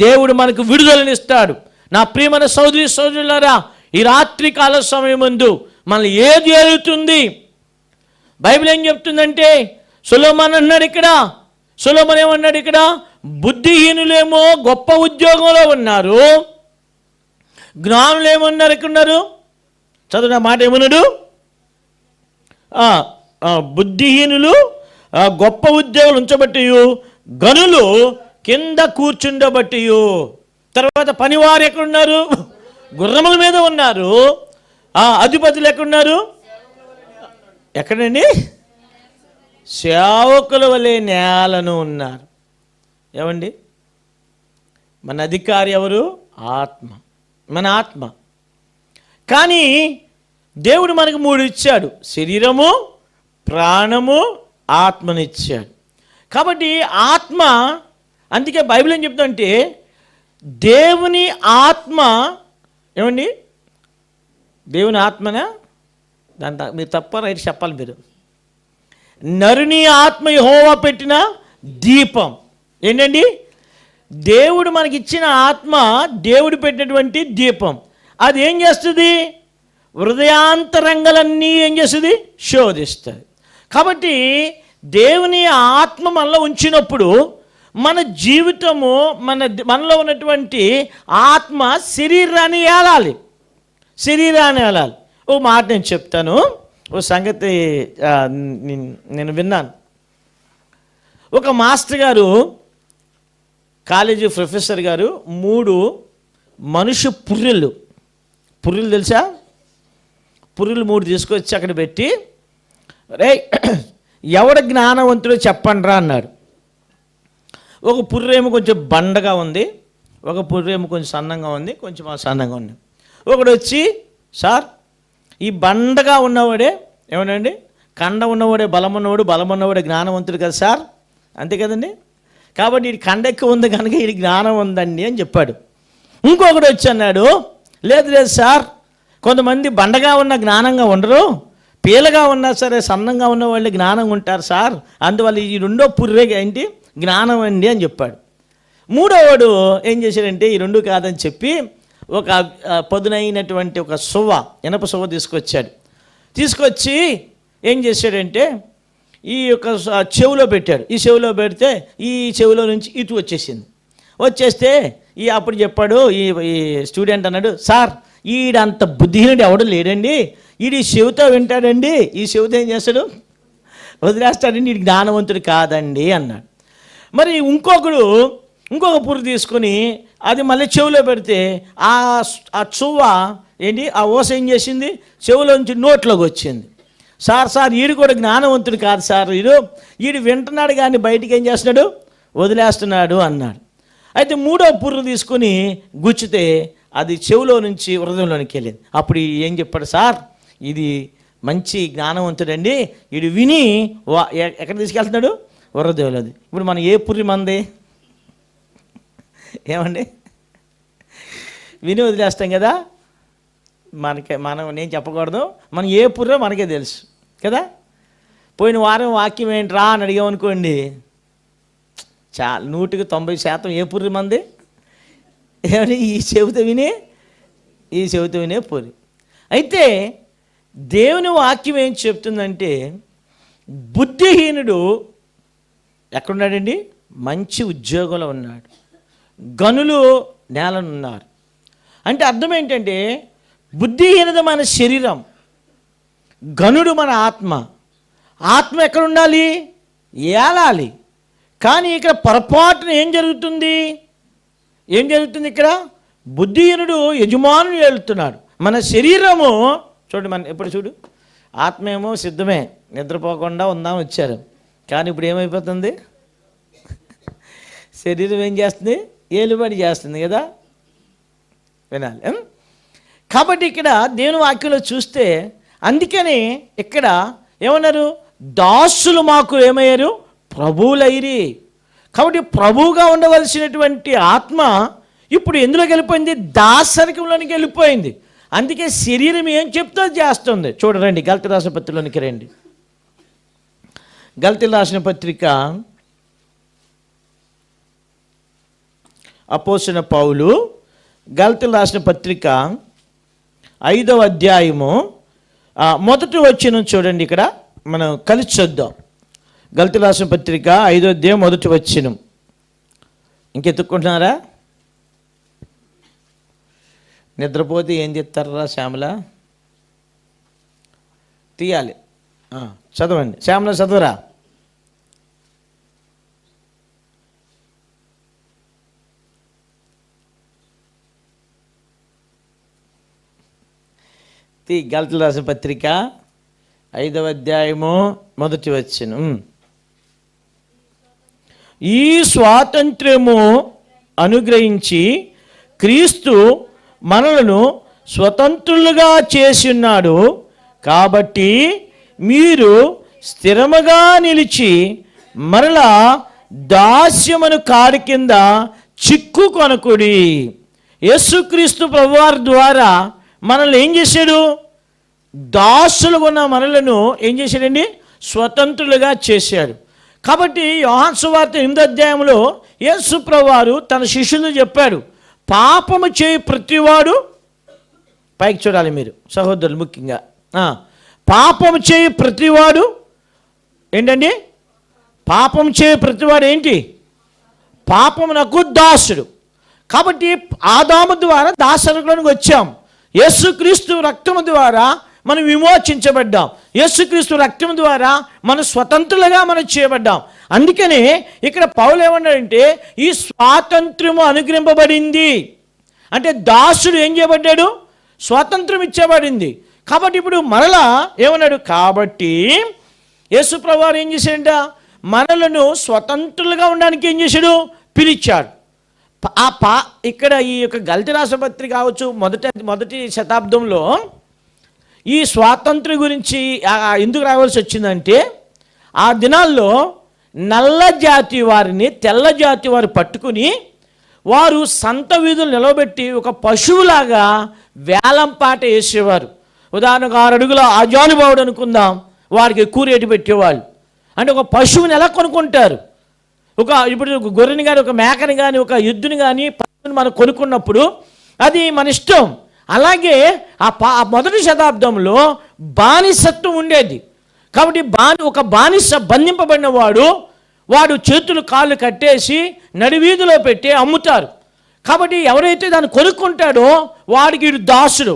దేవుడు మనకు విడుదలనిస్తాడు. నా ప్రియమైన సోదరి సోదరులారా, ఈ రాత్రి కాల సమయం ముందు మనల్ని ఏది ఏలుతుంది? బైబిల్ ఏం చెప్తుందంటే, సొలొమోను అన్నాడు ఇక్కడ, సొలొమోను ఏమన్నాడు ఇక్కడ? బుద్ధిహీనులేమో గొప్ప ఉద్యోగంలో ఉన్నారు, జ్ఞానులు ఏమన్నారు ఎక్కడున్నారు? చదువు మాట ఏమన్నాడు? బుద్ధిహీనులు గొప్ప ఉద్యోగులు ఉంచబట్టి, గనులు కింద కూర్చుండబట్టి. తర్వాత పనివారు ఎక్కడున్నారు? గుర్రముల మీద ఉన్నారు. అధిపతులు ఎక్కడున్నారు? ఎక్కడండి? సేవకుల వలె నేలను ఉన్నారు. ఏమండి, మన అధికారి ఎవరు? ఆత్మ, మన ఆత్మ. కానీ దేవుడు మనకు 3 ఇచ్చాడు: శరీరము, ప్రాణము, ఆత్మనిచ్చాడు. కాబట్టి ఆత్మ, అందుకే బైబిల్ ఏం చెప్తుందంటే దేవుని ఆత్మ, ఏమండి, దేవుని ఆత్మనా? దాని మీరు తప్ప రైట్ చెప్పాలి మీరు. నరుని ఆత్మ యెహోవా పెట్టిన దీపం. ఏంటండి? దేవుడు మనకిచ్చిన ఆత్మ దేవుడు పెట్టినటువంటి దీపం. అది ఏం చేస్తుంది? హృదయాంతరంగాలన్నీ ఏం చేస్తుంది? శోధిస్తుంది. కాబట్టి దేవుని ఆత్మ మనలో ఉంచినప్పుడు మన జీవితము, మనలో ఉన్నటువంటి ఆత్మ శరీరాన్ని ఏలాలి. ఓ మాట నేను చెప్తాను. ఓ సంగతి నేను విన్నాను. ఒక మాస్టర్ గారు, కాలేజీ ప్రొఫెసర్ గారు 3 మనుషు పుర్రెలు తెలుసా? పుర్రెలు 3 తీసుకొచ్చి అక్కడ పెట్టి, రే ఎవడ జ్ఞానవంతుడో చెప్పండి రా అన్నాడు. ఒక పుర్రేమో కొంచెం బండగా ఉంది, ఒక పుర్రేమో కొంచెం సన్నంగా ఉంది, కొంచెం సన్నంగా ఉంది. ఒకడు వచ్చి, సార్ ఈ బండగా ఉన్నవాడే ఏమనండి, కండ ఉన్నవాడే బలం ఉన్నవాడే జ్ఞానవంతుడు కదా సార్, అంతే కదండి. కాబట్టి ఇది కండ ఎక్కువ ఉంది కనుక ఇది జ్ఞానం ఉందండి అని చెప్పాడు. ఇంకొకడు వచ్చి అన్నాడు, లేదు సార్, కొంతమంది బండగా ఉన్న జ్ఞానంగా ఉండరు, పీలగా ఉన్నా సరే సన్నంగా ఉన్న వాళ్ళు జ్ఞానంగా ఉంటారు సార్, అందువల్ల ఈ 2వ పుర్రే ఏంటి జ్ఞానం అండి అని చెప్పాడు. 3వవాడు ఏం చేశాడంటే ఈ 2 కాదని చెప్పి ఒక పదునైనటువంటి ఒక ఇనప సువ్వ తీసుకొచ్చి ఏం చేశాడంటే ఈ యొక్క చెవిలో పెట్టాడు. ఈ చెవిలో పెడితే ఈ చెవిలో నుంచి ఇటు వచ్చేస్తే అప్పుడు చెప్పాడు ఈ స్టూడెంట్ అన్నాడు, సార్ ఈడంత బుద్ధిహీనుడు ఎవడు లేడండి, ఈడు ఈ చెవితో వింటాడండి, ఈ చెవితో ఏం చేస్తాడు? వదిలేస్తాడండి, ఈడు జ్ఞానవంతుడు కాదండి అన్నాడు. మరి ఇంకొక పుర్రు తీసుకొని అది మళ్ళీ చెవిలో పెడితే ఆ చువ్వ ఏంటి, ఆ ఓస ఏం చేసింది? చెవిలోంచి నోట్లోకి వచ్చింది. సార్ ఈడు కూడా జ్ఞానవంతుడు కాదు సార్, ఈడు వింటున్నాడు కానీ బయటికి ఏం చేస్తున్నాడు? వదిలేస్తున్నాడు అన్నాడు. అయితే 3వ పుర్రు తీసుకొని గుచ్చితే అది చెవిలో నుంచి హృదయంలోనికి వెళ్ళింది. అప్పుడు ఏం చెప్పాడు? సార్ ఇది మంచి జ్ఞానవంతుడండి, వీడు విని ఎక్కడ తీసుకెళ్తున్నాడు? హృదయంలోది. ఇప్పుడు మనం ఏ పుర్రి మంది? ఏమండి, విని వదిలేస్తాం కదా. నేను చెప్పకూడదు, మనం ఏ పుర్రో మనకే తెలుసు కదా. పోయిన వారం వాక్యం ఏంట్రా అని అడిగామనుకోండి, చాలా 100% ఏ పుర్రి మంది? ఏమని? ఈ చెవితో వినే పుర్రి. అయితే దేవుని వాక్యం ఏం చెప్తుందంటే బుద్ధిహీనుడు ఎక్కడున్నాడండి? మంచి ఉద్యోగంలో ఉన్నాడు, గనులు నేలనున్నారు. అంటే అర్థం ఏంటంటే బుద్ధిహీనత మన శరీరం, గనుడు మన ఆత్మ ఎక్కడ ఉండాలి? ఏలాలి. కానీ ఇక్కడ పొరపాటున ఏం జరుగుతుంది? ఇక్కడ బుద్ధిహీనుడు యజమానుని ఏలుతున్నాడు. మన శరీరము చూడు, ఎప్పుడు చూడు, ఆత్మ ఏమో సిద్ధమే, నిద్రపోకుండా ఉందాం వచ్చారు, కానీ ఇప్పుడు ఏమైపోతుంది? శరీరం ఏం చేస్తుంది? ఏలుబడి చేస్తుంది కదా. వినాలి. కాబట్టి ఇక్కడ దేవుని వాక్యంలో చూస్తే, అందుకని ఇక్కడ ఏమన్నారు? దాసులు మాకు ఏమయ్యారు? ప్రభువులైరి. కాబట్టి ప్రభువుగా ఉండవలసినటువంటి ఆత్మ ఇప్పుడు ఎందులోకి వెళ్ళిపోయింది? దాసరికంలోనికి వెళ్ళిపోయింది. అందుకే శరీరం ఏం చెప్తో చేస్తుంది. చూడండి, గలతీ రాసిన పత్రికలోనికి రండి. గలతీ రాసిన పత్రిక అపోస్తలుడైన పౌలు గలతీ రాసిన పత్రిక 5వ అధ్యాయము మొదటి వచనం చూడండి. ఇక్కడ మనం కలిసి చూద్దాం. గలతీ రాసిన పత్రిక 5వ అధ్యాయం మొదటి వచనం. ఇంకెత్తుక్కుంటున్నారా? నిద్రపోతే ఏం చెప్తారా శ్యామల? తీయాలి. చదవండి శ్యామల, చదవరా. గలతీయులకు రాసిన పత్రిక 5వ అధ్యాయము 1వ వచనం. ఈ స్వాతంత్ర్యము అనుగ్రహించి క్రీస్తు మనలను స్వతంత్రులుగా చేసి ఉన్నాడు. కాబట్టి మీరు స్థిరముగా నిలిచి మరలా దాస్యమును కాడి కింద చిక్కుకొనకుడి. యేసుక్రీస్తు ప్రభువారి ద్వారా మనల్ని ఏం చేశాడు? దాసులుగా ఉన్న మనలను ఏం చేశాడండి? స్వతంత్రులుగా చేశాడు. కాబట్టి యోహాను సువార్త 8వ అధ్యాయంలో యేసు ప్రభువారు తన శిష్యులు చెప్పాడు, పాపము చేయి ప్రతివాడు, పైకి చూడాలి మీరు సహోదరులు ముఖ్యంగా, పాపము చేయి ప్రతివాడు ఏంటండి? పాపం చేయి ప్రతివాడు ఏంటి? పాపమునకు దాసుడు. కాబట్టి ఆదాము ద్వారా దాసరిలోనికి వచ్చాం. యేసుక్రీస్తు రక్తము ద్వారా మనం విమోచించబడ్డాం. యేసుక్రీస్తు రక్తము ద్వారా మనం స్వతంత్రులుగా మనం చేయబడ్డాం. అందుకనే ఇక్కడ పౌలు ఏమన్నాడంటే, ఈ స్వాతంత్ర్యము అనుగ్రహింపబడింది అంటే దాసుడు ఏం చేయబడ్డాడు? స్వాతంత్రం ఇచ్చబడింది. కాబట్టి ఇప్పుడు మరలా ఏమన్నాడు? కాబట్టి యేసు ప్రభువారు ఏం చేశాడంట? మనలను స్వతంత్రులుగా ఉండడానికి ఏం చేశాడు? పిలిచాడు. ఇక్కడ ఈ యొక్క గలతీ రాసిన పత్రిక కావచ్చు, మొదటి శతాబ్దంలో ఈ స్వాతంత్ర్యం గురించి ఎందుకు రావాల్సి వచ్చిందంటే, ఆ దినాల్లో నల్ల జాతి వారిని తెల్ల జాతి వారు పట్టుకుని వారు సంత వీధులు నిలబెట్టి ఒక పశువులాగా వేలంపాట వేసేవారు. ఉదాహరణకు 6 అడుగుల ఆజానుభావుడు అనుకుందాం, వారికి ఎక్కువ రేటు పెట్టేవాళ్ళు. అంటే ఒక పశువుని ఎలా కొనుక్కుంటారు? ఇప్పుడు ఒక గొర్రెని కానీ, ఒక మేకని కానీ, ఒక ఎద్దుని కానీ పశువుని మనం కొనుక్కున్నప్పుడు అది మన ఇష్టం. అలాగే ఆ మొదటి శతాబ్దంలో బానిసత్వం ఉండేది. కాబట్టి ఒక బానిస బంధింపబడిన వాడు చేతులు కాళ్ళు కట్టేసి నడివీధిలో పెట్టి అమ్ముతారు. కాబట్టి ఎవరైతే దాన్ని కొనుక్కుంటాడో వాడికి వీడు దాసుడు.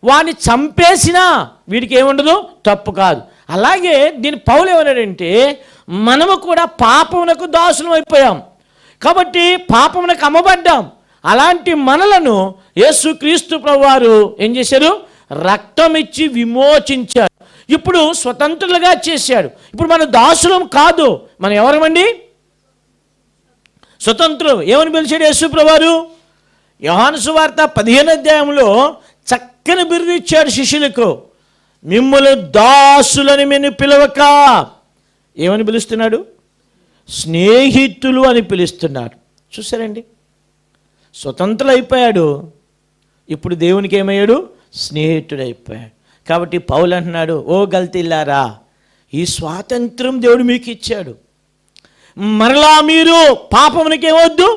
వాడిని చంపేసినా వీడికి ఏముండదు, తప్పు కాదు. అలాగే దీని పౌలు ఏమన్నాడంటే, మనము కూడా పాపమునకు దాసులం అయిపోయాం. కాబట్టి పాపమునకు అమ్మబడ్డాం. అలాంటి మనలను యేసుక్రీస్తు ప్రభువారు ఏం చేశారు? రక్తం ఇచ్చి విమోచించాడు. ఇప్పుడు స్వతంత్రులుగా చేశాడు. ఇప్పుడు మన దాసులం కాదు, మనం ఎవరమండి? స్వతంత్రం. ఏమని పిలిచాడు యేసు ప్రభువారు? యోహాను సువార్త 15వ అధ్యాయంలో చక్కని బిరుదు ఇచ్చాడు శిష్యులకు. మిమ్మల్ని దాసులని మేము పిలవక ఏమని పిలుస్తున్నాడు? స్నేహితులు అని పిలుస్తున్నాడు. చూసారండి, స్వతంత్రులు అయిపోయాడు. ఇప్పుడు దేవునికి ఏమయ్యాడు? స్నేహితుడు అయిపోయాడు. కాబట్టి పౌలు అంటున్నాడు, ఓ గలతీయులారా, ఈ స్వాతంత్రం దేవుడు మీకు ఇచ్చాడు. మరలా మీరు పాపమునికి ఏమవద్దు,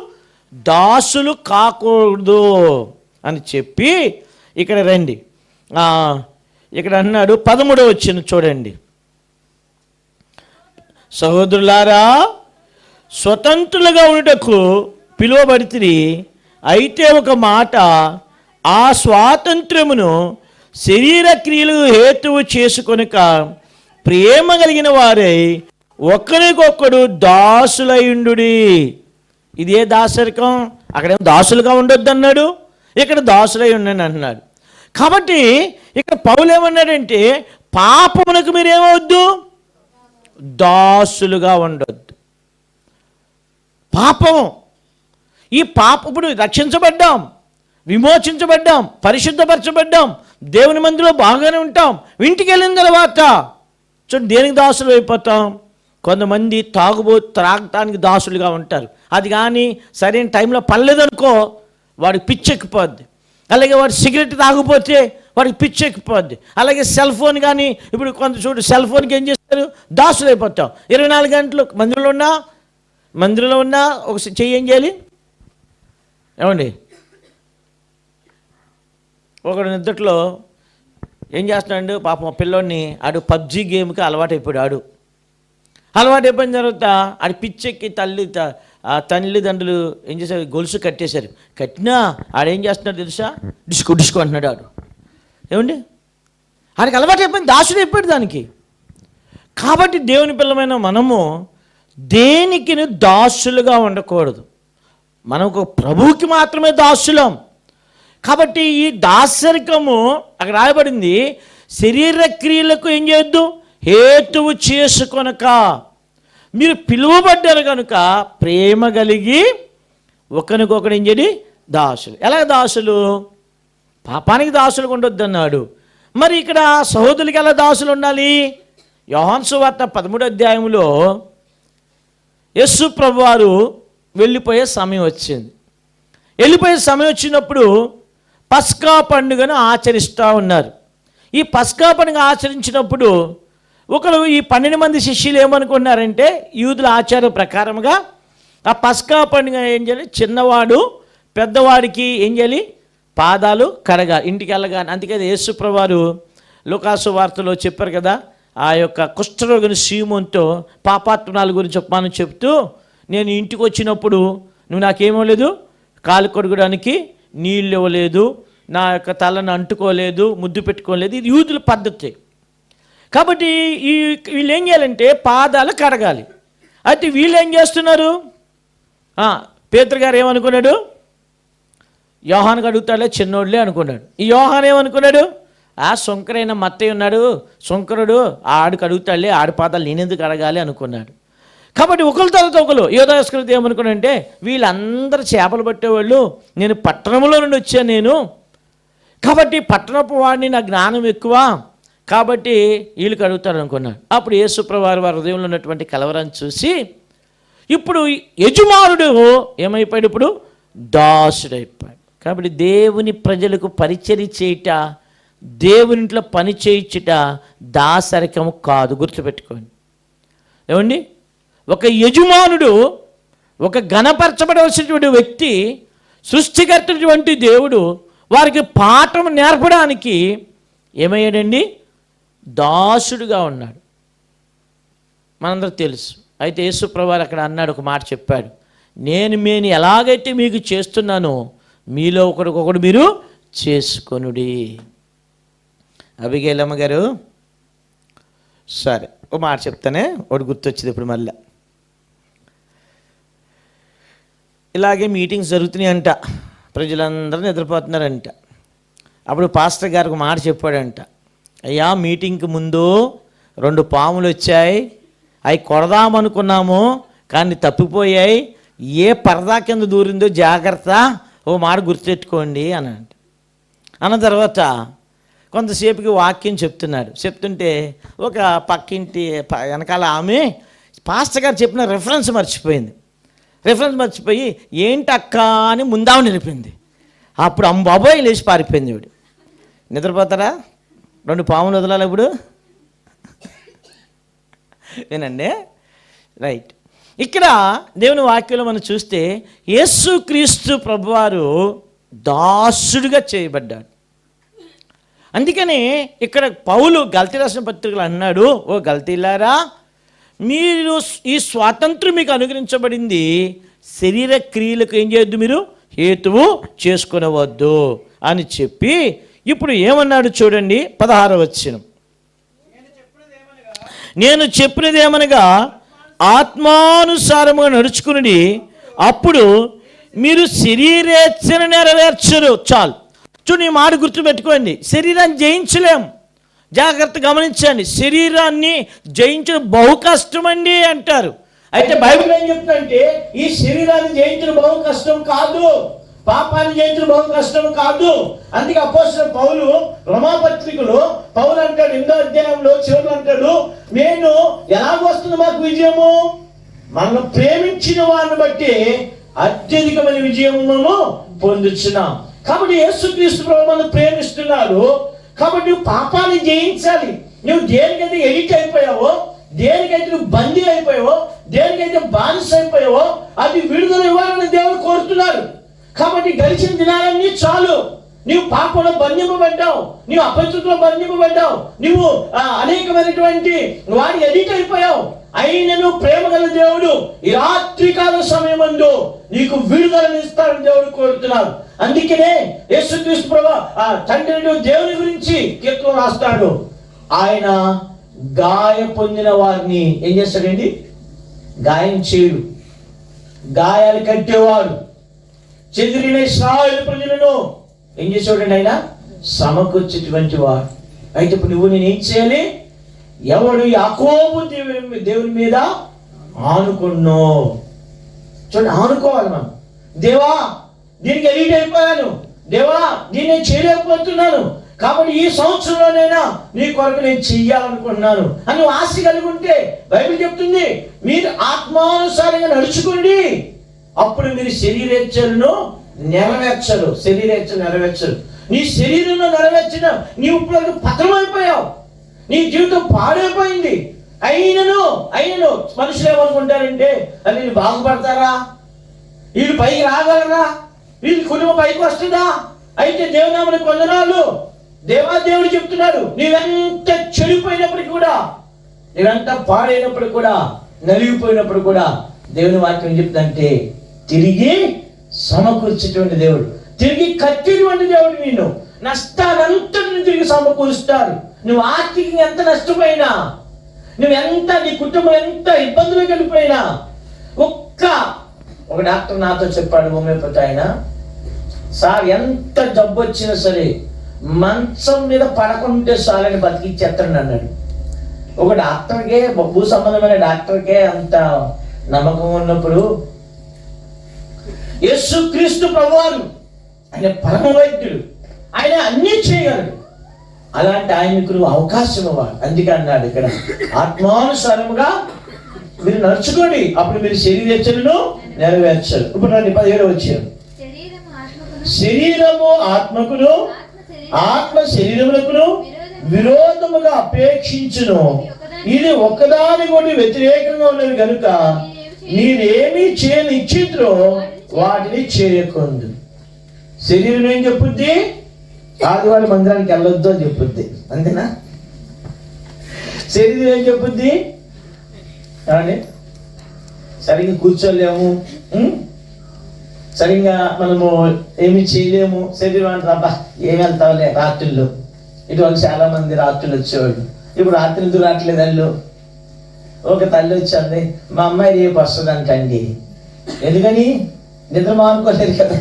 దాసులు కాకూడదు అని చెప్పి ఇక్కడ రండి. ఇక్కడ అన్నాడు 13వ వచనం చూడండి. సహోదరులారా, స్వతంత్రులుగా ఉండుటకు పిలువబడితిరి. అయితే ఒక మాట, ఆ స్వాతంత్ర్యమును శరీర క్రియలు హేతువు చేసుకొనక ప్రేమ కలిగిన వారై ఒకరికొకడు దాసులయుండుడి. ఇదే దాసరికం. అక్కడేమో దాసులుగా ఉండొద్దు అన్నాడు, ఇక్కడ దాసులై ఉండండి అంటున్నాడు. కాబట్టి ఇక్కడ పౌలు ఏమన్నాడంటే, పాపమునకు మీరేమవద్దు, దాసులుగా ఉండొద్దు. పాపం, ఈ ఇప్పుడు రక్షించబడ్డాం, విమోచించబడ్డాం, పరిశుద్ధపరచబడ్డాం, దేవుని మందిలో బాగానే ఉంటాం. ఇంటికి వెళ్ళిన తర్వాత చూడండి దేనికి దాసులు అయిపోతాం. కొంతమంది త్రాగటానికి దాసులుగా ఉంటారు. అది కానీ సరైన టైంలో పర్లేదనుకో వాడికి పిచ్చెక్కిపోద్ది. అలాగే వాడు సిగరెట్ తాగిపోతే వాడికి పిచ్చెక్కిపోద్ది. అలాగే సెల్ ఫోన్ కానీ, ఇప్పుడు కొంత సెల్ ఫోన్కి ఏం చేస్తారు? దాసులు అయిపోతాం. 24 గంటలు మందిరంలో ఉన్నా ఒక చెయ్యి ఏం చేయాలి ఏమండి? ఒకడు నిద్రలో ఏం చేస్తున్నాడు పాపం పిల్లోడిని, ఆడు పబ్జీ గేమ్కి అలవాటు అయిపోయాడు. అలవాటు అయిపోయిన తర్వాత ఆడు పిచ్చెక్కి తల్లి ఆ తల్లిదండ్రులు ఏం చేశారు, గొలుసు కట్టేశారు. కట్టినా ఆడేం చేస్తున్నాడు తెలుసా, డిస్కో డిస్కో అంటున్నాడు ఆడు. ఏమండి, ఆడికి అలవాటు అయిపోయింది, దాసుడు అయిపోయాడు దానికి. కాబట్టి దేవుని పిల్లమైన మనము దేనికి దాసులుగా ఉండకూడదు. మనకు ప్రభువుకి మాత్రమే దాసులం. కాబట్టి ఈ దాసరికము అక్కడ రాయబడింది, శరీర క్రియలకు ఏం చేయొద్దు, హేతువు చేసుకొనక. మీరు పిలువబడ్డారు కనుక ప్రేమ కలిగి ఒకరికొకరు ఏం చేయండి, దాసులు. ఎలా దాసులు? పాపానికి దాసులు ఉండొద్దు అన్నాడు. మరి ఇక్కడ సహోదరులకి ఎలా దాసులు ఉండాలి? యోహాను సువార్త 13వ అధ్యాయంలో యేసు ప్రభువారు వెళ్ళిపోయే సమయం వచ్చింది. వెళ్ళిపోయే సమయం వచ్చినప్పుడు పస్కా పండుగను ఆచరిస్తూ ఉన్నారు. ఈ పస్కా పండుగ ఆచరించినప్పుడు ఒకరు, ఈ 12 మంది శిష్యులు ఏమనుకున్నారంటే, యూదుల ఆచారం ప్రకారంగా ఆ పస్కా పండుగ ఏం చేయాలి, చిన్నవాడు పెద్దవాడికి ఏం చేయాలి, పాదాలు కడగాలి ఇంటికి వెళ్ళగానే. అందుకే యేసు ప్రభువారు లూకాసు వార్తలో చెప్పారు కదా, ఆ యొక్క కుష్ఠరోగిని సీమోనుతో పాపాత్మనాల గురించి చెప్పమని చెప్తూ, నేను ఇంటికి వచ్చినప్పుడు నువ్వు నాకేమోలేదు, కాలు కడుగడానికి నీళ్ళు ఇవ్వలేదు, నా యొక్క తలను అంటుకోలేదు, ముద్దు పెట్టుకోలేదు. ఇది యూదుల పద్ధతి. కాబట్టి వీళ్ళు ఏం చేయాలంటే పాదాలు కడగాలి. అయితే వీళ్ళు ఏం చేస్తున్నారు, పేతురు గారు ఏమనుకున్నాడు, యోహాను అడుగుతాడే చిన్నోళ్ళే అనుకున్నాడు. ఈ యోహాను ఏమనుకున్నాడు, శంకరైన మత్తయ్య ఉన్నాడు, శంకరుడు ఆడికి అడుగుతాడులే, ఆడి పాదాలు నేనెందుకు అడగాలి అనుకున్నాడు. కాబట్టి ఒకరి తర్వాత ఒకరు యోధాస్కృతి ఏమనుకున్నాడంటే, వీళ్ళందరూ చేపలు పట్టేవాళ్ళు, నేను పట్టణంలో నుండి వచ్చాను నేను, కాబట్టి పట్టణపు వాడిని నా జ్ఞానం ఎక్కువ, కాబట్టి వీళ్ళకి అడుగుతాడు అనుకున్నాడు. అప్పుడు యేసుప్రభువారు వారి హృదయంలో ఉన్నటువంటి కలవరాన్ని చూసి, ఇప్పుడు యజమానుడు ఏమైపోయాడు, ఇప్పుడు దాసుడైపోయాడు. కాబట్టి దేవుని ప్రజలకు పరిచర్య చేయుట, దేవునింట్లో పని చేయించుట దాసరికము కాదు, గుర్తుపెట్టుకోండి. ఏమండి, ఒక యజమానుడు, ఒక ఘనపరచబడవలసినటువంటి వ్యక్తి, సృష్టికర్తటువంటి దేవుడు వారికి పాఠం నేర్పడానికి ఏమయ్యాడండి, దాసుడుగా ఉన్నాడు. మనందరూ తెలుసు. అయితే యేసు ప్రభువారు అక్కడ అన్నాడు, ఒక మాట చెప్పాడు, నేను ఎలాగైతే మీకు చేస్తున్నానో మీలో ఒకరికొకడు మీరు చేసుకొనుడి. అబిగేలమ్మ గారు, సరే ఒక మాట చెప్తానే, ఒకటి గుర్తొచ్చింది ఇప్పుడు మళ్ళీ. ఇలాగే మీటింగ్స్ జరుగుతున్నాయి అంట, ప్రజలందరూ నిద్రపోతున్నారంట. అప్పుడు పాస్టర్ గారికి ఒక మాట చెప్పాడంట, అయ్యా మీటింగ్కి ముందు 2 పాములు వచ్చాయి, అవి కొడదామనుకున్నాము కానీ తప్పిపోయాయి, ఏ పరదా కింద దూరిందో జాగ్రత్త, ఓ మాట గుర్తుపెట్టుకోండి అని అంట. అన్న తర్వాత కొంతసేపుకి వాక్యం చెప్తుంటే ఒక పక్కింటి వెనకాల ఆమె పాస్టర్ గారు చెప్పిన రెఫరెన్స్ మర్చిపోయి ఏంటి అక్క అని ముందాము నిలిపింది. అప్పుడు బాబోయ్ లేచి పారిపోయింది. ఇవిడు నిద్రపోతారా, 2 పాములు వదలాలి ఇప్పుడు. ఏనండి, రైట్. ఇక్కడ దేవుని వాక్యంలో మనం చూస్తే యేసుక్రీస్తు ప్రభువారు దాసుడుగా చేయబడ్డాడు. అందుకని ఇక్కడ పౌలు గల్తీ రాసిన పత్రికలు అన్నాడు, ఓ గల్తీలారా, మీరు ఈ స్వాతంత్రం మీకు అనుగ్రహించబడింది, శరీర క్రియలకు ఏం చేయొద్దు, మీరు హేతువు చేసుకొనవద్దు అని చెప్పి ఇప్పుడు ఏమన్నాడు చూడండి, 16వ వచనం, నేను చెప్పినది ఏమనగా ఆత్మానుసారముగా నడుచుకుని అప్పుడు మీరు శరీరేచ్ఛను నెరవేర్చరు. చాలు చూడండి, ఈ మాట గుర్తుపెట్టుకోండి. శరీరాన్ని జయించలేం, జాగ్రత్త గమనించండి. శరీరాన్ని జయించడం బహు కష్టమండి అంటారు. అయితే బైబిల్ ఏం చెప్తుందంటే, ఈ శరీరాన్ని జయించడం బహు కష్టం కాదు, పాపాన్ని జయించడం బహు కష్టం కాదు. అందుకే అపోస్తలుడైన పౌలు రోమాపత్రికలో పౌలు అంటాడు, 8వ అధ్యాయంలో చివరిలో అంటాడు, నేను ఎలాగొస్తుంది మాకు విజయము, మనల్ని ప్రేమించిన వారిని బట్టి అత్యధికమైన విజయము మేము పొందుచున్నాం. కాబట్టి యేసుక్రీస్తు ప్రభువు మనల్ని ప్రేమిస్తున్నాడు. కాబట్టి నువ్వు పాపాన్ని జయించాలి. నువ్వు దేనికైతే ఎడిట్ అయిపోయావో, దేనికైతే నువ్వు బందీ అయిపోయావో, దేనికైతే బానిస అయిపోయావో అది విడుదల ఇవ్వాలని దేవుడు కోరుతున్నాడు. కాబట్టి గడిచిన దినాలన్నీ చాలు, నీవు పాపంలో బంధింపబడ్డావు, నీవు అపరిశుద్ధిలో బంధింపబడ్డావు, నువ్వు అనేకమైనటువంటి వాడికి ఎడిట్ అయిపోయావు. అయినను ప్రేమ గల దేవుడు ఈ రాత్రికాల సమయమందు నీకు విడుదలను ఇస్తాడని దేవుడు కోరుతున్నాడు. అందుకనే యేసుక్రీస్తు ప్రభువు తండ్రి దేవుని గురించి కీర్తన రాస్తాడు. ఆయన గాయ పొందిన వారిని ఏం చేస్తాడండి? గాయం చేయడు, గాయాలు కట్టేవాడు. చెదిరిన ఇశ్రాయేలు ప్రజలను ఏం చేసేవాడండి? ఆయన సమకూర్చేటువంటి వాడు. అయితే ఇప్పుడు నువ్వు నేను ఏం చేయాలి? ఎవడు యాకోబు దేవుని మీద ఆనుకున్నో, చూడండి, ఆనుకోవాలి మనం. దేవా, దీనికి ఎడిట్ అయిపోయాను, దేవా దీన్ని నేను చేయలేకపోతున్నాను, కాబట్టి ఈ సంవత్సరంలోనైనా నీ కొరకు నేను చెయ్యాలనుకుంటున్నాను అని ఆశ కలిగి ఉంటే బైబిల్ చెప్తుంది, మీరు ఆత్మానుసారంగా నడుచుకోండి, అప్పుడు మీరు శరీరేచ్ఛలను నెరవేర్చరు. శరీరేచ్ఛలు నెరవేర్చరు. నీ శరీరంలో నెరవేర్చిన నీవు ఇప్పుడు పతనమైపోయావు, నీ జీవితం పాడైపోయింది. అయినను మనుషులు ఏమనుకుంటారంటే, అది వీళ్ళు బాగుపడతారా, వీళ్ళు పైకి రాగలరా, వీళ్ళు కుటుంబం పైకి వస్తుందా? అయితే దేవునామని కొందనాలు. దేవుడు చెప్తున్నాడు, నీవెంత చెడిపోయినప్పటికీ కూడా, నీవెంత పాడైనప్పుడు కూడా, నలిగిపోయినప్పుడు కూడా దేవుని వాక్యం చెప్తుందంటే తిరిగి సమకూర్చేటువంటి దేవుడు, తిరిగి కట్టేటువంటి దేవుడు. నేను నష్టానంతటిని తిరిగి సమకూరుస్తాడు. నువ్వు ఆర్థికంగా ఎంత నష్టపోయినా, నువ్వెంత, నీ కుటుంబం ఎంత ఇబ్బందులకు వెళ్ళిపోయినా, ఒక డాక్టర్ నాతో చెప్పాడు, హోమియోపతి ఆయన, సార్ ఎంత జబ్బు వచ్చినా సరే మంచం మీద పడకుంటే చాలని బతికిచ్చేస్తాడు అన్నాడు. ఒక డాక్టర్కే, భూ సంబంధమైన డాక్టర్కే అంత నమ్మకం ఉన్నప్పుడు యేసుక్రీస్తు ప్రభువారు ఆయన పరమ వైద్యుడు, ఆయన అన్నీ చేయగలడు. అలాంటి ఆయనకు నువ్వు అవకాశం ఇవ్వాలి. అందుకే అన్నాడు ఇక్కడ, ఆత్మానుసారముగా మీరు నడుచుకోండి, అప్పుడు మీరు శరీరేచ్ఛలను నెరవేర్చారు. ఇప్పుడు 17వ వచనం, శరీరము ఆత్మకును, ఆత్మ శరీరములకును విరోధముగా అపేక్షించును, ఇది ఒకదాని కూడా వ్యతిరేకంగా ఉన్నది కనుక మీరేమి చేయనిచ్చిద్రో వాటిని చేయకుండు. శరీరం ఏం చెప్పుద్ది? ఆదివారం మందిరానికి వెళ్ళొద్దు అని చెప్పుద్ది, అంతేనా? శరీరం ఏం చెప్పుద్ది? సరిగ్గా కూర్చోలేము, సరిగ్గా మనము ఏమి చేయలేము. శరీరం అంటే అబ్బా ఏమి వెళ్తావులే రాత్రుల్లో. ఇటువంటి చాలా మంది రాత్రులు వచ్చేవాళ్ళు. ఇప్పుడు రాత్రి ఎందుకు రావట్లేదు? అల్లు ఒక తల్లి వచ్చింది, మా అమ్మాయి రేపు వస్తుందంటండి. ఎందుకని? నిద్ర మానుకోలేదు కదా,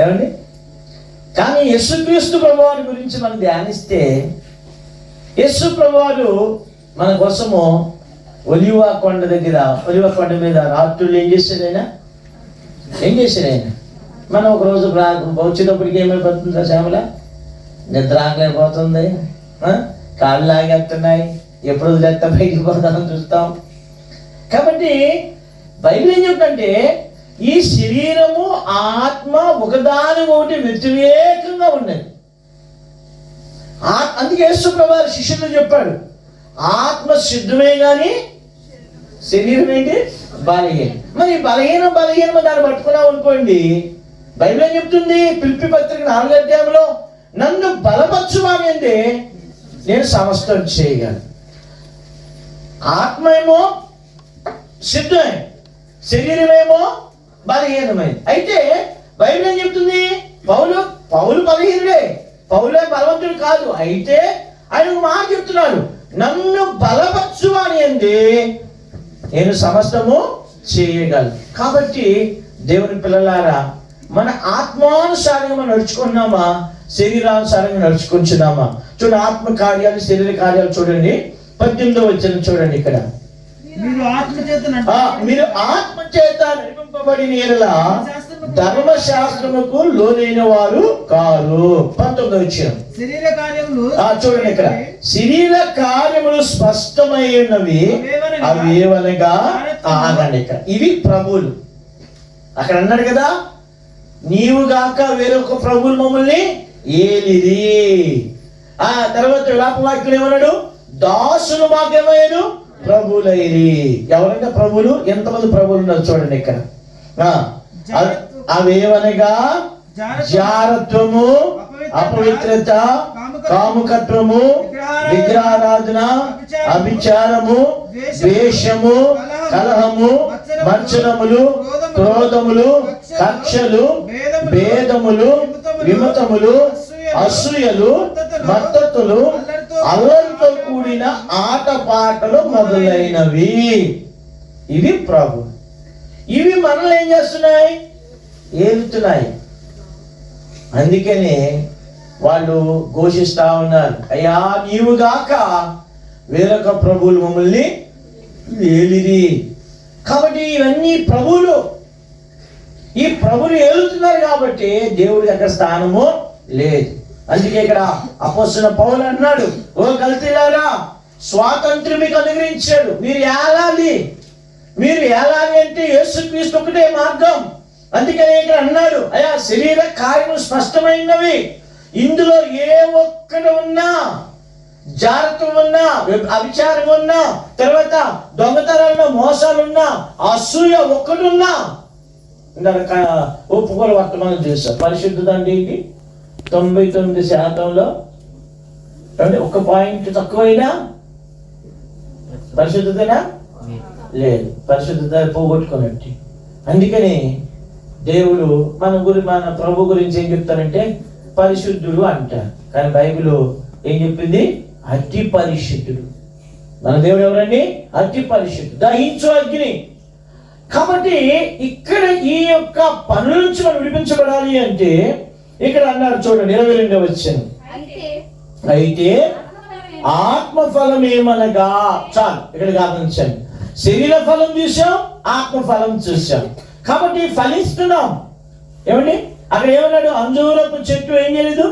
ఏమండి? కానీ యేసుక్రీస్తు ప్రభువారి గురించి మనం ధ్యానిస్తే, యేసు ప్రభువారు మన కోసము ఒలివ కొండ దగ్గర, ఒలివ కొండ మీద రాత్రులు ఏం చేశాడు ఆయన? మనం ఒకరోజు వచ్చేటప్పటికి ఏమైపోతుందా? శ్యామల నిద్ర ఆగలేకపోతుంది, కాళ్ళు లాగేస్తున్నాయి, ఎప్పుడు వదిలేస్తా బయటికి పోతామని చూస్తాం. కాబట్టి బైబిల్ ఏం చెప్తుంటే, ఈ శరీరము ఆత్మ ఒకదాని ఒకటి వ్యతిరేకంగా ఉన్నది. అందుకే యేసు ప్రభువు శిష్యులు చెప్పాడు, ఆత్మ సిద్ధమే కానీ శరీరం ఏంటి? బలహీనం. మరి బలహీనం దాన్ని పట్టుకున్నావు అనుకోండి, బైబిల్ ఏం చెప్తుంది? ఫిలిప్పీ పత్రిక 4వ అధ్యాయంలో, నన్ను బలపరచువాని అంటే నేను సమస్తం చేయగలను. ఆత్మ ఏమో సిద్ధమే, శరీరమేమో బలహీనమైంది. అయితే బైబిల్ ఏం చెప్తుంది? పౌలు బలహీనుడే, పౌలే బలవంతుడు కాదు. అయితే ఆయన మాట చెప్తున్నాడు, నన్ను బలపరచువాని అంటే నేను సమస్తము చేయగలను. కాబట్టి దేవుని పిల్లలారా, మన ఆత్మానుసారంగా మనం నడుచుకున్నామా, శరీరానుసారంగా నడుచుకుంటున్నామా? చూడండి, ఆత్మ కార్యాలు, శరీర కార్యాలు చూడండి. 18వ వచనం చూడండి. ఇక్కడ మీరు ఆత్మ చేత నడిపింపబడిన యెడల ధర్మశాస్త్రముకు లోనైన వారు కారు. 19వ వచనం చూడండి. ఇక్కడ శరీర కార్యములు స్పష్టమై ఉన్నవి, అవి ఏవనగా, ఆగండి, ఇక్కడ ఇవి ప్రభువులు. అక్కడ అన్నాడు కదా, నీవు గాక వేరొక ప్రభువులు మమ్మల్ని ఏలిరి. ఆ తర్వాత వాక్యం ఏమన్నాడు? దాసులు మాకేమయ్యారు? ప్రభువులైరి. ఎవరంటే ప్రభువులు? ఎంతమంది ప్రభువులు ఉన్నారు చూడండి ఇక్కడ. అవేవనగా జారత్వము, అపవిత్రత, కాముకత్వము, విగ్రహారాధన, అభిచారము, ద్వేషము, కలహము, మత్సరములు, క్రోధములు, కక్షలు, భేదములు, విమతములు, అసూయలు, మత్తతులు, అల్లరితో కూడిన ఆటపాటలు మొదలైనవి. ఇవి ప్రభు. ఇవి మనల్ని ఏం చేస్తున్నాయి? ఏలుతున్నాయి. అందుకనే వాళ్ళు ఘోషిస్తా ఉన్నారు, అయ్యా నీవు గాక వేరొక ప్రభువులు మమ్మల్ని ఏలిరి. కాబట్టి ఇవన్నీ ప్రభువులు. ఈ ప్రభువులు ఏలుతున్నారు కాబట్టి దేవుడికి అక్కడ స్థానము లేదు. అందుకే ఇక్కడ అపోస్తలుడైన పౌలు అన్నాడు, ఓ గల్తీయులారా, స్వాతంత్ర్యం మీకు అనుగ్రహించాడు, మీరు ఏలాలి. మీరు ఏలాలి అంటే యేసుక్రీస్తు ఒకటే మార్గం. అందుకనే ఇక్కడ అన్నాడు, అయ్యా శరీర కార్యము స్పష్టమైనవి, ఇందులో ఏ ఒక్కడు ఉన్నా, జారత్వం ఉన్నా, అభిచారం ఉన్నా, తర్వాత దొంగతనాలున్నా, మోసాలున్నా, అసూయ ఒక్కడున్నా ఒప్పుకోలు వర్తమానం చేశారు. పరిశుద్ధత అంటే ఏంటి? 99%లో అంటే 1 పాయింట్ తక్కువైనా పరిశుద్ధతనా లేదు, పరిశుద్ధత పోగొట్టుకున్నట్టు. అందుకని దేవుడు మన ప్రభు గురించి ఏం చెప్తారంటే పరిశుద్ధుడు అంటారు, కానీ బైబిల్ ఏం చెప్పింది? అతి పరిశుద్ధుడు. మన దేవుడు ఎవరండి? అతి పరిశుద్ధుడు, దహించు అగ్ని. కాబట్టి ఇక్కడ ఈ యొక్క పనుల నుంచి మనం విడిపించబడాలి అంటే ఇక్కడ అన్నారు చూడండి, 22వ వచనం, అయితే ఆత్మఫలం ఏమనగా, చాలు ఇక్కడ గమనించండి, శరీర ఫలం చూసాం, ఆత్మఫలం చూసాం. కాబట్టి ఫలిస్తున్నాం. ఏమండి అక్కడ ఏమన్నాడు? అంజూరపు చెట్టు ఏం చేయలేదు?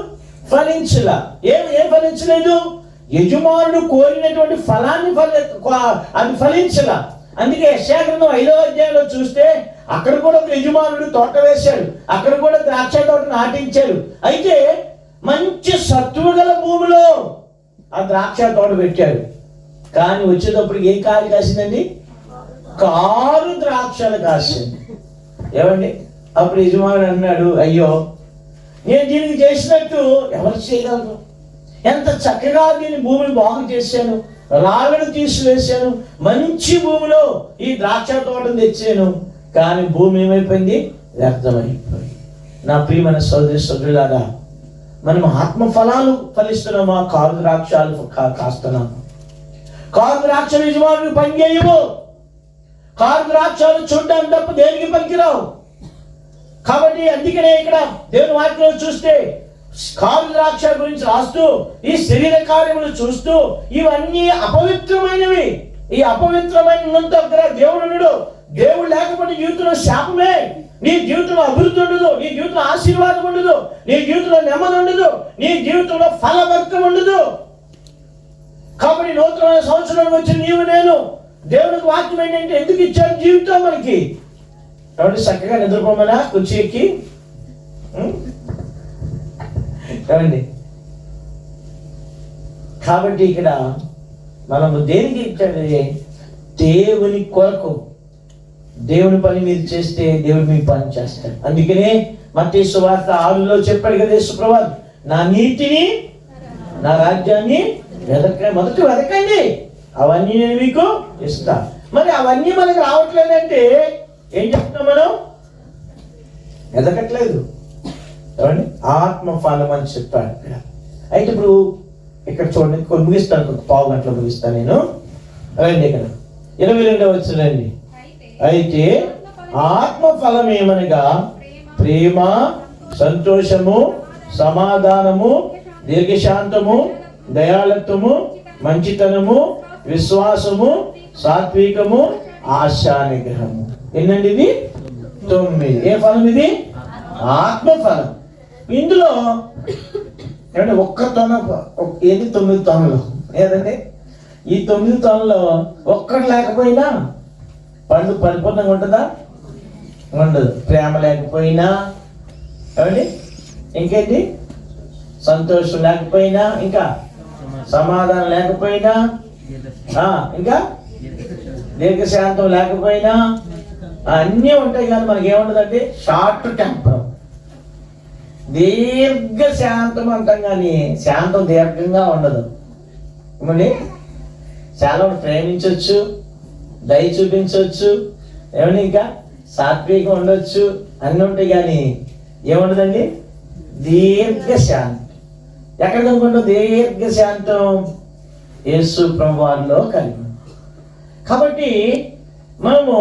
ఫలించలా. ఏం ఫలించలేదు? యజమానుడు కోరినటువంటి ఫలాన్ని అది ఫలించలా. అందుకే యెషయా గ్రంథం 5వ అధ్యాయంలో చూస్తే అక్కడ కూడా యజమానుడు తోట వేశాడు, అక్కడ కూడా ద్రాక్ష తోట నాటించాడు. అయితే మంచి సత్తువ గల భూమిలో ఆ ద్రాక్ష తోట పెట్టాడు. కానీ వచ్చేటప్పుడు ఏ కాయలు కాసిందండి? 6 ద్రాక్షలు కాసింది. ఏమండి అప్పుడు యజమానుడు అన్నాడు, అయ్యో నేను దీనికి చేసినట్టు ఎవరు చేయగలరు? ఎంత చక్కగా దీని భూమిని బాగు చేశాను, రాళ్ళను తీసివేశాను, మంచి భూమిలో ఈ ద్రాక్ష తోటను తెచ్చాను, కానీ భూమి ఏమైపోయింది? వ్యర్థమైపోయింది. నా ప్రియమైన సోదరి సోదరులారా, మనం ఆత్మఫలాలు ఫలిస్తున్నామా? కారు ద్రాక్షాలు కాస్తున్నాము. కారు ద్రాక్షలు యజమానులు పనిచేయవు. కారు ద్రాక్షాలు చూడడానికి తప్ప దేనికి పనికిరావు. కాబట్టి అందుకనే ఇక్కడ దేవుని వాక్యంలో చూస్తే కారు ద్రాక్ష గురించి రాస్తూ ఈ శరీర కార్యములు చూస్తూ ఇవన్నీ అపవిత్రమైనవి. ఈ అపవిత్రమైన దగ్గర దేవుడు ఉండడు. దేవుడు లేకపోతే జీవితంలో శాపమే. నీ జీవితంలో అభివృద్ధి ఉండదు, నీ జీవితంలో ఆశీర్వాదం ఉండదు, నీ జీవితంలో నెమ్మది ఉండదు, నీ జీవితంలో ఫలభర్తం ఉండదు. కాబట్టి నూతన సంవత్సరం వచ్చిన నీవు నేను దేవునికి వాక్యం ఏంటంటే ఎందుకు ఇచ్చాడు జీవితం మనకి? కాబట్టి చక్కగా నిద్రపోమనా కుర్చీ ఎక్కి? ఏమండి కాబట్టి ఇక్కడ మనము దేనికి ఇచ్చాడు? దేవుని కొరకు. దేవుని పని మీరు చేస్తే దేవుడు మీ పని చేస్తాడు. అందుకనే మత్తయి సువార్త 6లో చెప్పాడు కదా యేసుప్రభువు, నా నీతిని నా రాజ్యాన్ని మొదట వెతకండి, అవన్నీ నేను మీకు ఇస్తా. మరి అవన్నీ మనకు రావట్లేదంటే ఏం చెప్తున్నాం? మనం ఎదగట్లేదు. ఏమండి ఆత్మఫలం అని చెప్పాడు ఇక్కడ. అయితే ఇప్పుడు ఇక్కడ చూడండి, ముగిస్తాను, ఒక పావు గంటలో ముగిస్తాను నేను. రండి ఇక్కడ 22వ వచనండి. అయితే ఆత్మఫలం ఏమనగా ప్రేమ, సంతోషము, సమాధానము, దీర్ఘశాంతము, దయాళత్వము, మంచితనము, విశ్వాసము, సాత్వికము, ఆశా నిగ్రహము. ఎన్నండి ఇది? 9. ఏ ఫలం ఇది? ఆత్మఫలం. ఇందులో ఏమంటే ఒక్క తొన ఏది? 9 తొనలు ఏదండి? ఈ 9 తొనలో ఒక్కటి లేకపోయినా పండు పరిపూర్ణంగా ఉంటుందా? ఉండదు. ప్రేమ లేకపోయినా, ఏమండి ఇంకేంటి? సంతోషం లేకపోయినా, ఇంకా సమాధానం లేకపోయినా, ఇంకా దీర్ఘశాంతం లేకపోయినా అన్నీ ఉంటాయి. కానీ మనకి ఏముండదంటే షార్ట్ టెంపర్. దీర్ఘ శాంతం అంటాం, కానీ శాంతం దీర్ఘంగా ఉండదు. ఏమండి, చాలా ప్రేమించవచ్చు, దయ చూపించవచ్చు, ఏమని ఇంకా సాత్వికం ఉండొచ్చు, అన్నీ ఉంటాయి, కానీ ఏముండదండి దీర్ఘ శాంతం. ఎక్కడ కనుకుంటాం దీర్ఘ శాంతం? యేసు ప్రభువారిలో కలిగి. కాబట్టి మనము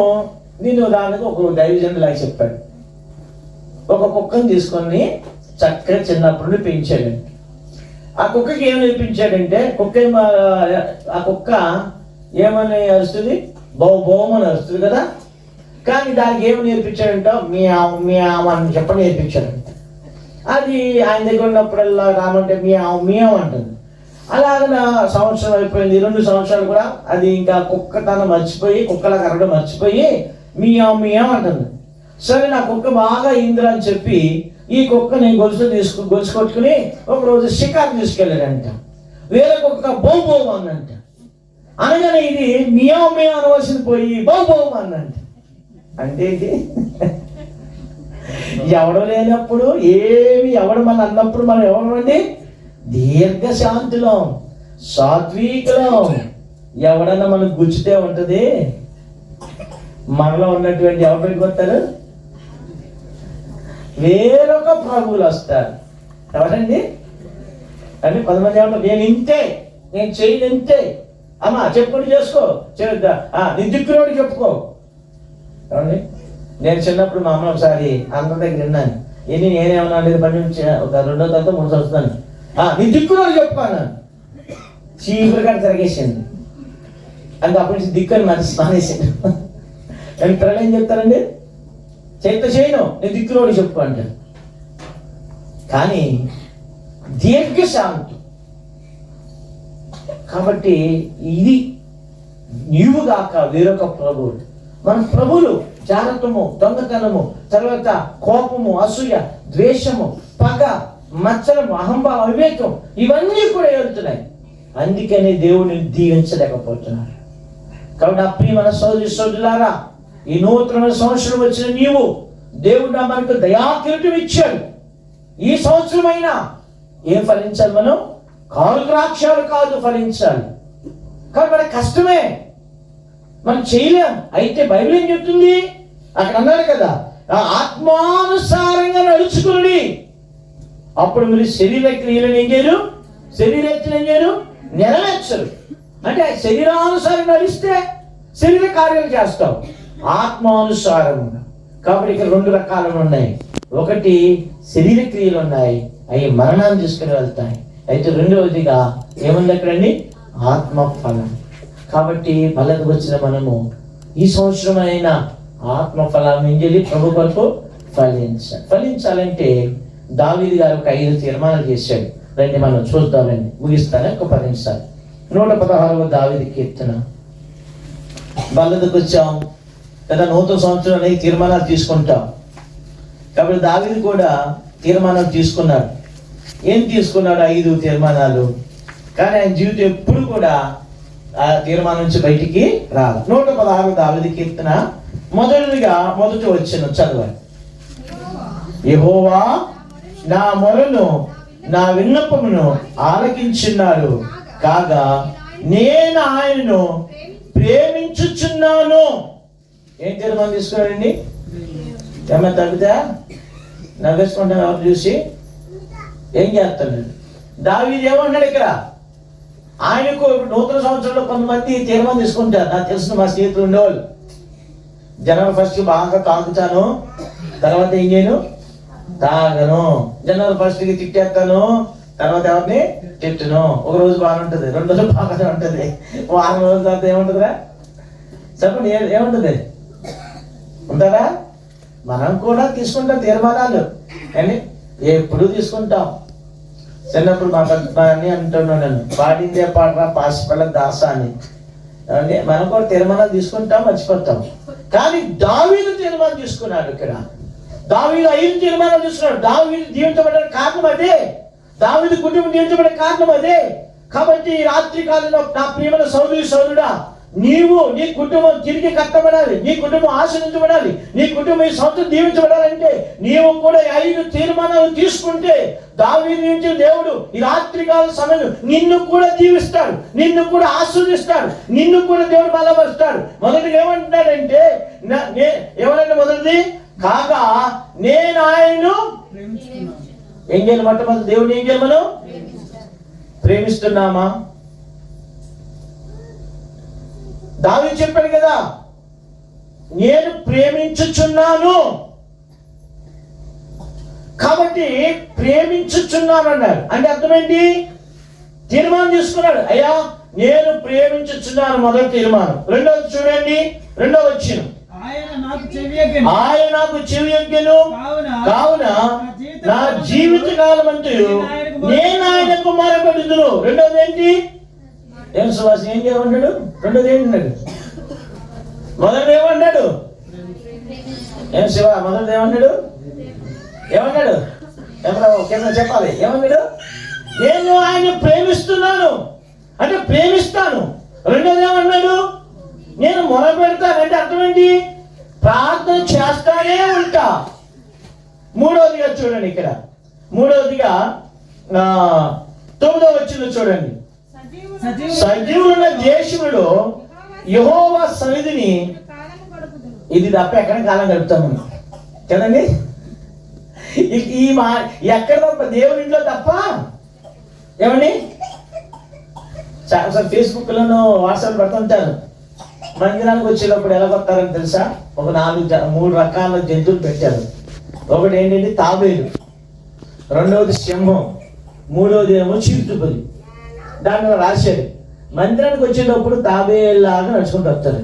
నేను ఉదాహరణకు ఒక దైవజనుడు లాగా చెప్పాడు. ఒక కుక్కను తీసుకొని చక్కగా చిన్నప్పుడు పెంచాడండి. ఆ కుక్కకి ఏం నేర్పించాడంటే, ఆ కుక్క ఏమని అరుస్తుంది? బహుమని అరుస్తుంది కదా. కానీ దానికి ఏమి నేర్పించాడంట? మియావ్ మియావ్ అని చెప్పని నేర్పించాడంట. అది ఆయన దగ్గర ఉన్నప్పుడల్లా రామంటే మియావ్ మియావ్ అంటుంది. అలాగే సంవత్సరం అయిపోయింది, 2 సంవత్సరాలు కూడా అది ఇంకా కుక్క తను మర్చిపోయి, కుక్కలా కరగడం మర్చిపోయి మియావ్ మియావ్ అంటుంది. సరే, నా కుక్క బాగా అయిందిరా అని చెప్పి ఈ కుక్కని గొలుసు కొట్టుకుని ఒకరోజు షికారు తీసుకెళ్ళాడంట. వేరే కుక్క బౌ బౌ అన్నంట. అనగానే ఇది మియావ్ మియావ్ అనవలసింది పోయి బౌ బౌ అన్నంట. అంటే ఇది ఎవడు లేనప్పుడు ఎవడు మన అన్నప్పుడు మనం ఎవరండి? దీర్ఘశాంతిలో, సాత్వికలో. ఎవడన్నా మనకు గుచ్చితే ఉంటుంది, మనలో ఉన్నటువంటి ఎవరికి వస్తారు? వేరొక ప్రభువులు వస్తారు. ఎవరండి అంటే? కొంతమంది ఏమంటారు, నేను ఇంతే, నేను చేయను ఇంతే. అమ్మా చెప్పుకొని చేసుకో, నీ దిక్కులోకి చెప్పుకో. ఏమండి, నేను చిన్నప్పుడు మా అమ్మ ఒకసారి అందరి దగ్గర విన్నాను. నేనేమన్నా లేదు, పని ఒక 2వ తరగతి 3 సంవత్సరాలు, నీ దిక్కులో చెప్పుకోను. చీపురుగా తిరగేసింది. అంటే అప్పటి నుంచి దిక్కుని మానేసింది. కానీ పిల్లలు ఏం చెప్తారండి? చేత చేయను, నేను దిక్కులోని చెప్పు అంటారు. కానీ దీర్ఘశాంతం. కాబట్టి ఇది నీవుగాక వేరొక ప్రభువు. మన ప్రభువులు జాగ్రత్తము, దొంగతనము, తర్వాత కోపము, అసూయ, ద్వేషము, పగ, మత్సరము, అహంభావం, అవివేకం ఇవన్నీ కూడా వెళ్తున్నాయి. అందుకని దేవుడిని దీవించలేకపోతున్నారు. కాబట్టి నా ప్రియమైన సోదరి సోదరులారా, ఈ నూతనమైన సంవత్సరం వచ్చిన నీవు దేవుడు మనకు దయాకిరీటం ఇచ్చాడు. ఈ సంవత్సరమైనా ఏం ఫలించాలి? మనం కారు ద్రాక్షాలు కాదు ఫలించాలి. కానీ మన కష్టమే, మనం చేయలేం. అయితే బైబిల్ ఏం చెప్తుంది? అక్కడ అన్నారు కదా, ఆత్మానుసారంగా నడుచుకుని అప్పుడు మీరు శరీర క్రియలను ఏం చేయరు, శరీరక్రియలు ఏం చేయరు, నెరవేర్చరు. అంటే శరీరానుసారం నడిస్తే శరీర కార్యాలు చేస్తాం, ఆత్మానుసారం. కాబట్టి ఇక్కడ 2 రకాలు ఉన్నాయి. ఒకటి శరీర క్రియలు ఉన్నాయి, అవి మరణాన్ని తీసుకుని వెళ్తాయి. అయితే రెండవదిగా ఏముంది అక్కడండి? ఆత్మ ఫలం. కాబట్టి ఫలకు వచ్చిన మనము ఈ సంవత్సరం అయినా ఆత్మ ఫలాన్ని ఏం చేయాలి? ప్రభు కొరకు ఫలించాలంటే దావీదు గారు ఒక 5 తీర్మానాలు చేశాడు. రండి మనం చూద్దామండి, ముగిస్తానే ఒక 10 నిమిషాలు. 116వ దావీదు కీర్తన. బల్లదకు వచ్చాం కదా, నూతన సంవత్సరం అనేక తీర్మానాలు తీసుకుంటాం. కాబట్టి దావీదు కూడా తీర్మానాలు తీసుకున్నాడు. ఏం తీసుకున్నాడు? 5 తీర్మానాలు. కానీ ఆయన జీవితం ఎప్పుడు కూడా ఆ తీర్మానం నుంచి బయటికి రాదు. 116 దావీదు కీర్తన మొదటి వచ్చిన చదవాలి. యెహోవా నా మొరను, నా విన్నపమును ఆలకించున్నాడు కాగా నేను ఆయనను ప్రేమించుచున్నాను. ఏం తీర్మానం తీసుకున్నాడండి? ఏమైనా తగ్గుతా నవ్వేసుకుంటా చూసి ఏం చేస్తాడు? దావీదు ఏమన్నాడు ఇక్కడ? ఆయనకు నూతన సంవత్సరంలో కొంతమంది తీర్మానం తీసుకుంటారు. నాకు తెలిసిన మా స్నేహితులు ఉండేవాళ్ళు, జనవరి 1st బాగా తాగుతాను, తర్వాత ఏం చేయను, తాగను. జనవరి 1st తిట్టేస్తాను, తర్వాత ఎవరిని తిట్టును. ఒక రోజు బాగుంటుంది, 2 రోజులు బాగానే ఉంటుంది, వారం రోజుల తర్వాత ఏముంటుందిరా చెప్పండి, ఏముంటుంది? ఉంటారా? మనం కూడా తీసుకుంటాం తీర్మానాలు, కానీ ఎప్పుడు తీసుకుంటాం. చిన్నప్పుడు మా అన్నీ అంటున్నాను నేను, పాడిందే పాడరా పాసిపల్ల దాస అని. మనం కూడా తీర్మానాలు తీసుకుంటాం, మర్చిపోతాం. కానీ దావీదు తీర్మానం తీసుకున్నాడు. ఇక్కడ దావీదు 5 తీర్మానాలు తీసుకున్నాడు. దావీదు దీవించబడిన కారణం అదే, దావీదు కుటుంబం దీవించబడిన కారణం అదే. కాబట్టి రాత్రి కాలంలో నా ప్రియమైన సోదరుడా, నీవు నీ కుటుంబం తిరిగి కట్టబడాలి, నీ కుటుంబం ఆశీర్వదించబడాలి, నీ కుటుంబం ఈ సంవత్సరం దీవించబడాలంటే నీవు కూడా 5 తీర్మానాలు తీసుకుంటే దావీదు నుంచి దేవుడు ఈ రాత్రికాల సమయం నిన్ను కూడా దీవిస్తాడు, నిన్ను కూడా ఆశీర్వదిస్తాడు, నిన్ను కూడా దేవుడు బలపరుస్తాడు. మొదటిగా ఏమంటున్నాడంటే ఏమనంటే మొదటిది కాగా నేను ఆయన్ను ఏం చేయాలి? మొట్టమొదటి దేవుడు ఏం చేయాలి? మనం ప్రేమిస్తున్నామా? దావీదు చెప్పాడు కదా, నేను ప్రేమించుచున్నాను. కాబట్టి ప్రేమించుచున్నాను అన్నాడు అంటే అర్థమేంటి? తీర్మానం తీసుకున్నాడు, అయ్యా నేను ప్రేమించుచున్నాను. మొదటి తీర్మానం. రెండోది చూడండి, రెండవ వచనం, ఆయన నాకు చెవియొగ్గెను కావున నా జీవిత కాలం అంతయు నేను ఆయనకు మొరపెడుదును. రెండోది ఏంటి? ఏం సువాస ఏం చేయమన్నాడు? రెండోది ఏంటన్నాడు? మొదటి ఏమన్నాడు? ఏం శివ మొదటి ఏమన్నాడు? ఏమన్నాడు? కింద చెప్పాలి. ఏమన్నాడు? నేను ఆయన ప్రేమిస్తున్నాను అంటే ప్రేమిస్తాను. రెండోది ఏమన్నాడు? నేను మొరపెడతాను అంటే అర్థమేంటి? ప్రార్థన చేస్తానే ఉంటా. మూడవదిగా చూడండి, ఇక్కడ మూడవదిగా 9వ వచనం చూడండి, సజీవులున్న దేశంలో యెహోవా సన్నిధిని, ఇది తప్ప ఎక్కడ కాలం గడుపుతాము కదండి. ఈ ఎక్కడ తప్ప దేవుని ఇంట్లో తప్ప. ఏమండి ఒకసారి ఫేస్బుక్లోనూ వాట్సాప్ పెడుతుంటారు, మందిరానికి వచ్చేటప్పుడు ఎలా కొడతారని తెలుసా? ఒక 3 రకాల జంతువులు పెట్టారు. ఒకటి ఏంటంటే తాబేలు, రెండవది సింహం, మూడవది ఏమో చిరుతుపది. దాన్ని రాశాడు, మందిరానికి వచ్చేటప్పుడు తాబేలాగా నడుచుకుంటూ వస్తారు.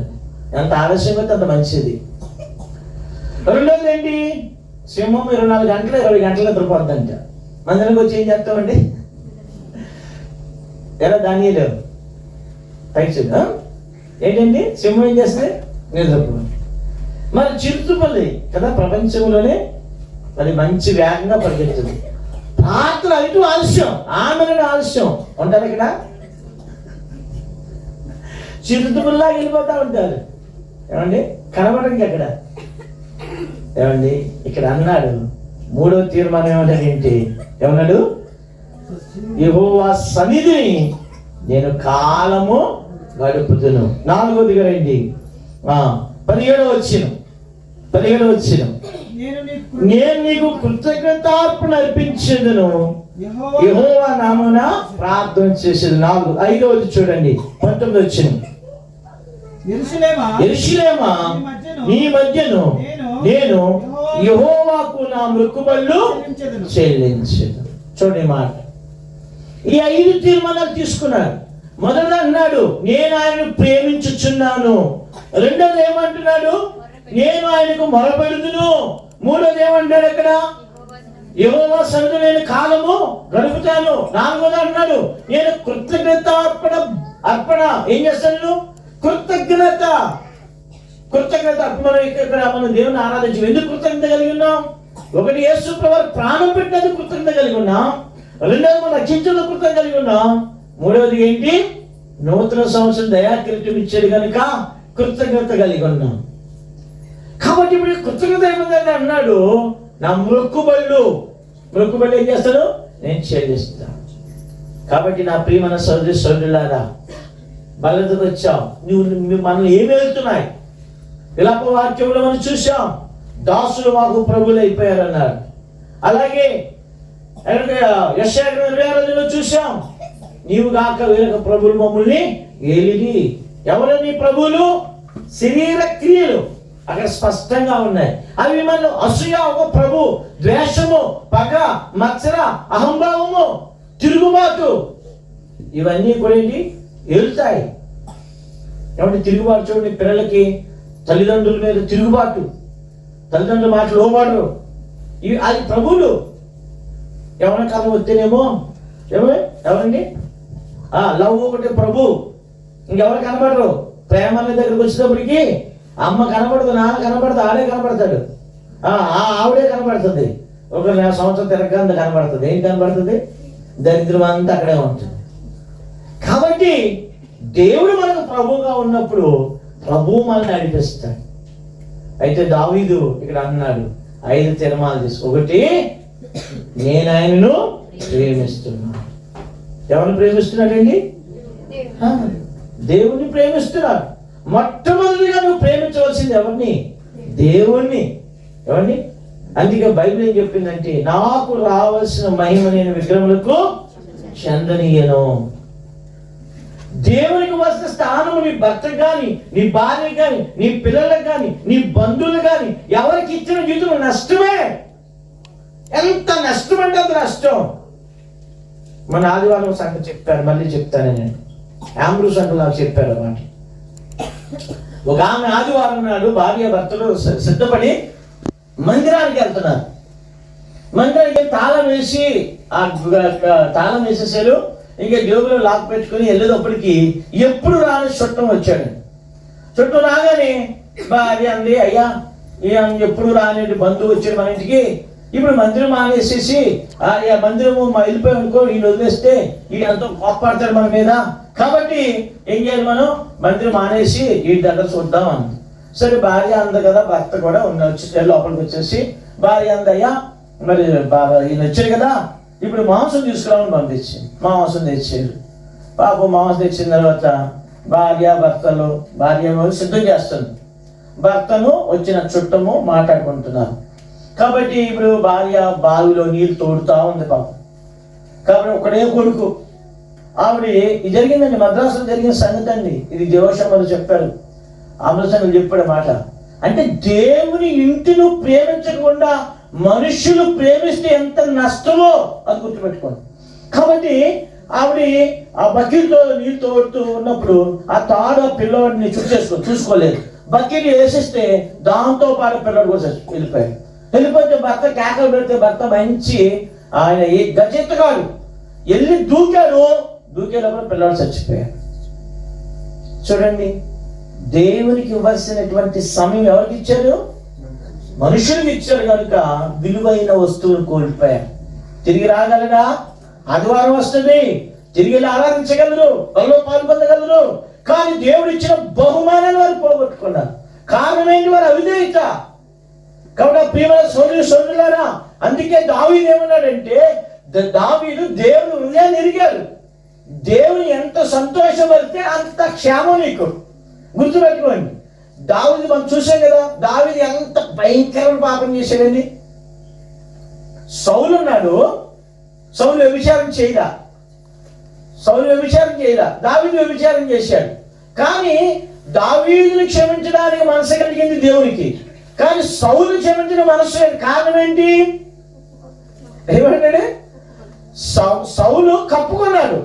ఎంత ఆలస్యంగా అంత మంచిది. రెండవది ఏంటి? సింహం 24 గంటలు 20 గంటలు నిద్రపోద్దంట. మందిరానికి వచ్చి ఏం చేస్తామండి? ఎలా దానిలో పైకి ఏంటండి? సింహం ఏం చేస్తుంది? నిద్రపోతుంది. మరి చిరుతుపల్లి కదా ప్రపంచంలోనే అది మంచి వేగంగా పరిగెత్తుంది. ప్రార్థన ఇటు ఆలస్యం, ఆమెను ఆలస్యం ఉంటారు. ఇక్కడ చిరుతుపుల్లా వెళ్ళిపోతా ఉంటారు. ఏమండి కనబడండి అక్కడ. ఏమండి ఇక్కడ అన్నాడు, మూడో తీర్మానం ఏమంటాడు ఏంటి? ఏమన్నాడు? యెహోవా సన్నిధిని నేను కాలము గడుపుతును. 4వదిగా రండి, 17వ వచనం, నేను నీకు కృతజ్ఞతార్పణ అర్పించేదను, యెహోవా నామమున ప్రార్థన చేసేది. 5వది చూడండి, 19వ వచనం, యెరూషలేమా నీ మధ్యను నేను యెహోవాకు నా మొక్కుబళ్ళు చెల్లించెదను. చూడండి మాట. ఈ 5 తీర్మానాలు తీసుకున్నాడు. మొదట అన్నాడు నేను ఆయనను ప్రేమించుచున్నాను. రెండోది ఏమంటున్నాడు? నేను ఆయనకు మొరపెడుదును. మూడోది ఏమంటాడు అక్కడ? యెహోవా సన్నిధిలో నేను కాలము గడుపుతాను. 4వది అన్నాడు నేను అర్పణ ఏం చేస్తాను? కృతజ్ఞత మనం ఇక్కడ మనం దేవుని ఆరాధించాం. ఎందుకు కృతజ్ఞత కలిగి ఉన్నాం? ఒకటి యేసు ప్రభువు ప్రాణం పెట్టినందుకు కృతజ్ఞత కలిగి ఉన్నాం. రెండోది మనం రక్షించిన కృతజ్ఞత కలిగి ఉన్నాం. మూడవది ఏంటి? నూతన సంవత్సరం దయాకిరీటం ఇచ్చాడు కనుక కృతజ్ఞత కలిగి ఉన్నాం. కాబట్టి ఇప్పుడు కృతజ్ఞత ఏమిందని అన్నాడు, నా మొక్కుబళ్ళు ఏం చేస్తాడు? నేను చెల్లిస్తాను. కాబట్టి నా ప్రియమైన సోదరి సోదరులారా, బలతకు వచ్చాం. మనల్ని ఏమి వెళ్తున్నాయి? విలాప వాక్యంలో మనం చూసాం, దాసులు మాకు ప్రభువులు అయిపోయారు అన్నారు. అలాగే యెషయా 26లో చూసాం, నీవు కాక వేరొక ప్రభువులు మమ్మల్ని ఏలిది. ఎవరని ప్రభువులు? శరీర క్రియలు అక్కడ స్పష్టంగా ఉన్నాయి. అవి మనలో అసూయ ఒక ప్రభు, ద్వేషము, పగ, మత్సర, అహంభావము, తిరుగుబాటు, ఇవన్నీ కూడా ఏంటి? ఏలుతాయి. ఏమంటే తిరుగుబాటు చూడండి, పిల్లలకి తల్లిదండ్రుల మీద తిరుగుబాటు, తల్లిదండ్రుల మాటలు లోబడరు. ఇవి అది ప్రభువులు. ఎవరి కాలం వస్తేనేమో ఎవరండి లవ్ ఒకటి ప్రభు, ఇంకెవరు కనబడరు. ప్రేమ దగ్గరకు వచ్చేటప్పటికి అమ్మ కనబడదు, నాన్న కనబడదు, ఆడే కనబడతాడు, ఆవిడే కనబడుతుంది. ఒక సంవత్సరం తిరగంత కనబడుతుంది. ఏం కనబడుతుంది? దరిద్రం అంతా అక్కడే ఉంటుంది. కాబట్టి దేవుడు మనకు ప్రభువుగా ఉన్నప్పుడు ప్రభువు మనల్ని నడిపిస్తాడు. అయితే దావీదు ఇక్కడ అన్నాడు 5 తీర్మానాలు తీసు. 1, నేను ఆయనను ప్రేమిస్తున్నాను. ఎవరిని ప్రేమిస్తున్నాడండి? దేవుణ్ణి ప్రేమిస్తున్నాడు. మొట్టమొదటిగా నువ్వు ప్రేమించవలసింది ఎవరిని? దేవుణ్ణి. ఎవరిని? అందుకే బైబిల్ ఏం చెప్పిందంటే, నాకు రావాల్సిన మహిమ నేను విగ్రహములకు చెందనీయను. దేవునికి వస్తున్న స్థానము నీ భర్త కానీ, నీ భార్య కానీ, నీ పిల్లలకు కానీ, నీ బంధువులు కానీ ఎవరికి ఇచ్చిన జీవితం నష్టమే. ఎంత నష్టం అంటే అంత నష్టం. మన ఆదివారం సంగతి చెప్పారు, మళ్ళీ చెప్తాను నేను. ఆంబ్రూస్ సంగతి నాకు చెప్పారు అన్నమాట. ఒక ఆమె ఆదివారం నాడు భార్య భర్తలు సిద్ధపడి మందిరానికి వెళ్తున్నారు. మందిరానికి తాళం వేసి తాళం వేసేసారు. ఇంకా జోబులో లాక్ పెట్టుకుని వెళ్ళేటప్పటికి ఎప్పుడు రాని చుట్టం వచ్చాడు. చుట్టం రాగానే భార్య అంది, అయ్యా ఎప్పుడు రాని బంధువు వచ్చాడు మన ఇంటికి, ఇప్పుడు మందిరం మానేసేసి మందిరము వెళ్ళిపోయి అనుకో, వీళ్ళు వదిలేస్తే వీళ్ళు ఎంతో కోప్పడతారు మన మీద, కాబట్టి ఏం చేయాలి, మనం మందిరం మానేసి వీటి దగ్గర చూద్దాం అంది. సరే భార్య అంది కదా, భర్త కూడా వచ్చి లోపలికి వచ్చేసి భార్య అందయ్యా మరి ఈయన వచ్చాడు కదా, ఇప్పుడు మాంసం తీసుకురావని పంపించింది. మాంసం తెచ్చారు. పాపం మాంసం తెచ్చిన తర్వాత భార్య సిద్ధం చేస్తుంది. భర్తను వచ్చిన చుట్టము మాట్లాడుకుంటున్నారు. కాబట్టి ఇప్పుడు భార్య బావిలో నీళ్ళు తోడుతా ఉంది పాపం. కాబట్టి ఒకడే కొడుకు. ఆవిడ ఇది జరిగిందండి, మద్రాసులో జరిగిన సంగతి అండి. ఇది జోషమ్మలు చెప్పారు, అమృతంగా చెప్పాడు మాట. అంటే దేవుని ఇంటిని ప్రేమించకుండా మనుషులు ప్రేమిస్తే ఎంత నష్టమో అది గుర్తుపెట్టుకోండి. కాబట్టి ఆవిడ ఆ బకెట్తో నీళ్ళు తోడుతూ ఉన్నప్పుడు ఆ తాడు ఆ పిల్లవాడిని చూసుకోలేదు. బకెట్ వేసిస్తే దాంతో పాటు పిల్లవాడు కూడా వెళ్ళిపోతే భర్త కేకలు పెడితే భర్త మంచి ఆయన గజెత్తగాడు వెళ్ళి దూకేటప్పుడు పిల్లవాడు చచ్చిపోయాడు. చూడండి, దేవునికి ఇవ్వాల్సినటువంటి సమయం ఎవరికి ఇచ్చారు? మనుషులకు ఇచ్చారు కనుక విలువైన వస్తువులు కోల్పోయారు. తిరిగి రాగలరా? ఆదివారం వస్తుంది, తిరిగి ఆరాధించగలరు, పనిలో పాల్పొందగలరు. కానీ దేవుడు ఇచ్చిన బహుమానాన్ని వారు పోగొట్టుకున్నారు. కారణం ఏంటి? వారు అవిధేయత. కాబట్టి ప్రియమైన సోదరులారా, అందుకే దావీదు ఏమన్నాడంటే, దావీదు దేవుని హృదయాన్ని ఎరిగాడు. దేవుని ఎంత సంతోషపడితే అంత క్షేమం నీకు. గుర్తుపెట్టుకోండి, దావీదు మనం చూసాం కదా, దావీదు ఎంత భయంకరమైన పాపం చేశాడండి. సౌలు ఉన్నాడు, సౌలు వ్యభిచారం చేయలా, దావీదు వ్యభిచారం చేశాడు. కానీ దావీదుని క్షమించడానికి మనసు కలిగింది దేవునికి, కానీ సౌలు క్షమించిన మనసు లేదు. కారణం ఏంటి? ఏమంటాడు? సౌలు కప్పుకున్నాడు,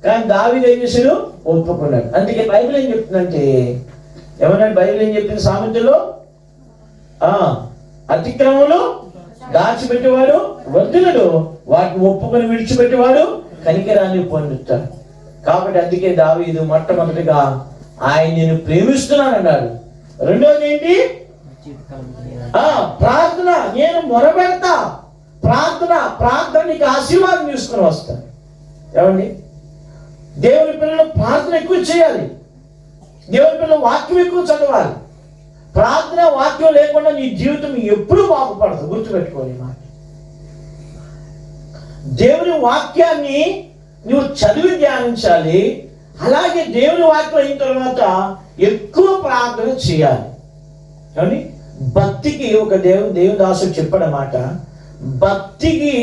కానీ దావీదు ఏం చేశాడు? ఒప్పుకున్నాడు. అందుకే బైబిల్ ఏం చెప్తుందంటే, ఏమన్నాడు బైబిల్ ఏం చెప్పింది? సామెతలో అతిక్రమములు దాచిపెట్టేవాడు వర్ధిల్లుడు, వాటిని ఒప్పుకొని విడిచిపెట్టేవాడు కనికరాన్ని పొందుతాడు. కాబట్టి అందుకే దావీదు మొట్టమొదటిగా ఆయన నేను ప్రేమిస్తున్నానన్నాడు. రెండోది ఏంటి? ప్రార్థన. నేను మొరపెడతా, ప్రార్థన నీకు ఆశీర్వాదం తీసుకుని వస్తాను. ఏమండి, దేవుని పిల్లలు ప్రార్థన ఎక్కువ చేయాలి. దేవుని పిల్లలు వాక్యం ఎక్కువ చదవాలి. ప్రార్థన వాక్యం లేకుండా నీ జీవితం ఎప్పుడు బాగుపడదు. గుర్తుపెట్టుకోని మాట. దేవుని వాక్యాన్ని నువ్వు చదివి ధ్యానించాలి. అలాగే దేవుని వాక్యం అయిన తర్వాత ఎక్కువ ప్రార్థన చేయాలి. ఏమండి, భక్తికి ఒక దేవుని దాసుడు చెప్పాడన్నమాట. భక్తికి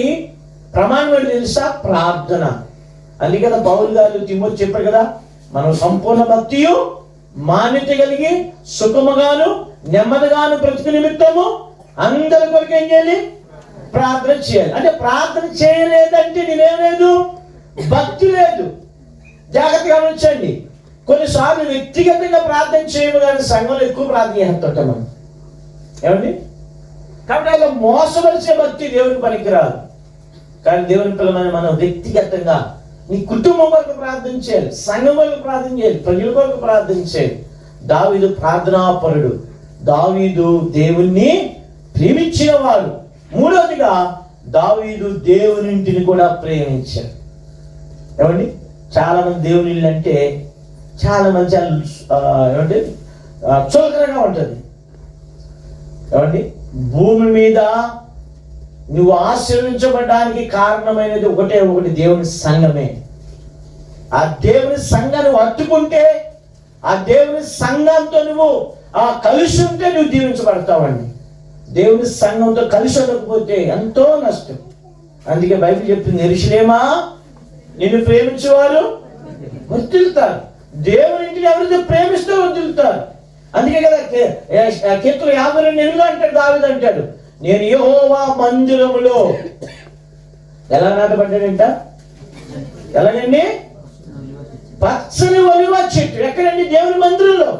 ప్రమాణం ఏంటి తెలుసా? ప్రార్థన. అందుకని పౌలు గారు తిమోతి చెప్పారు కదా, మనం సంపూర్ణ భక్తియు మాన్యత కలిగి సుఖముగాను నెమ్మదిగాను బ్రతుకు నిమిత్తము అందరి కొరకు ఏం చేయాలి? ప్రార్థన చేయాలి. అంటే ప్రార్థన చేయలేదంటే నేనేం లేదు, భక్తి లేదు. జాగ్రత్తగా గమనించండి. కొన్నిసార్లు వ్యక్తిగతంగా ప్రార్థన చేయము, కానీ సంఘంలో ఎక్కువ ప్రార్థన చేస్తుంటాం మనం. ఏమండి, కాబట్టి అలా మోసవలసే భక్తి దేవునికి పనికిరాదు. కానీ దేవుని పిల్లలని మనం వ్యక్తిగతంగా నీ కుటుంబం కొరకు ప్రార్థన చేయాలి, సంఘం కొరకు ప్రార్థన చేయాలి, ప్రజల కొరకు ప్రార్థన చేయాలి. దావీదు ప్రార్థనాపరుడు. దావీదు దేవుణ్ణి ప్రేమించిన వాడు. మూడవదిగా దావీదు దేవునింటిని కూడా ప్రేమించాడు. ఏమండి, చాలా మంది దేవుని ఇల్లు అంటే చాలా మంచి ఏమంటే చులకనగా ఉంటుంది. ఏమండి, భూమి మీద నువ్వు ఆశీర్వించబడడానికి కారణమైనది ఒకటి, దేవుని సంఘమే. ఆ దేవుని సంఘాన్ని హత్తుకుంటే, ఆ దేవుని సంఘంతో నువ్వు కలిసి ఉంటే నువ్వు దీవించబడతావండి. దేవుని సంఘంతో కలిసి ఉండకపోతే ఎంతో నష్టం. అందుకే బైబిల్ చెప్తుంది, యెరూషలేమా నిన్ను ప్రేమించేవారు వర్ధిల్లుతారు. దేవుని ఇంటిని ఎవరైతే ప్రేమిస్తూ వర్ధిల్లుతారు. అందుకే కదా కీర్తన 52:8 అంటాడు, దావీదు అంటాడు, నేను యెహోవా మందిరములో ఎలా నాటబడ్డాడంట, ఎలాగండి, పచ్చని ఒలివ చెట్టు. ఎక్కడండి? దేవుని మందిరంలో,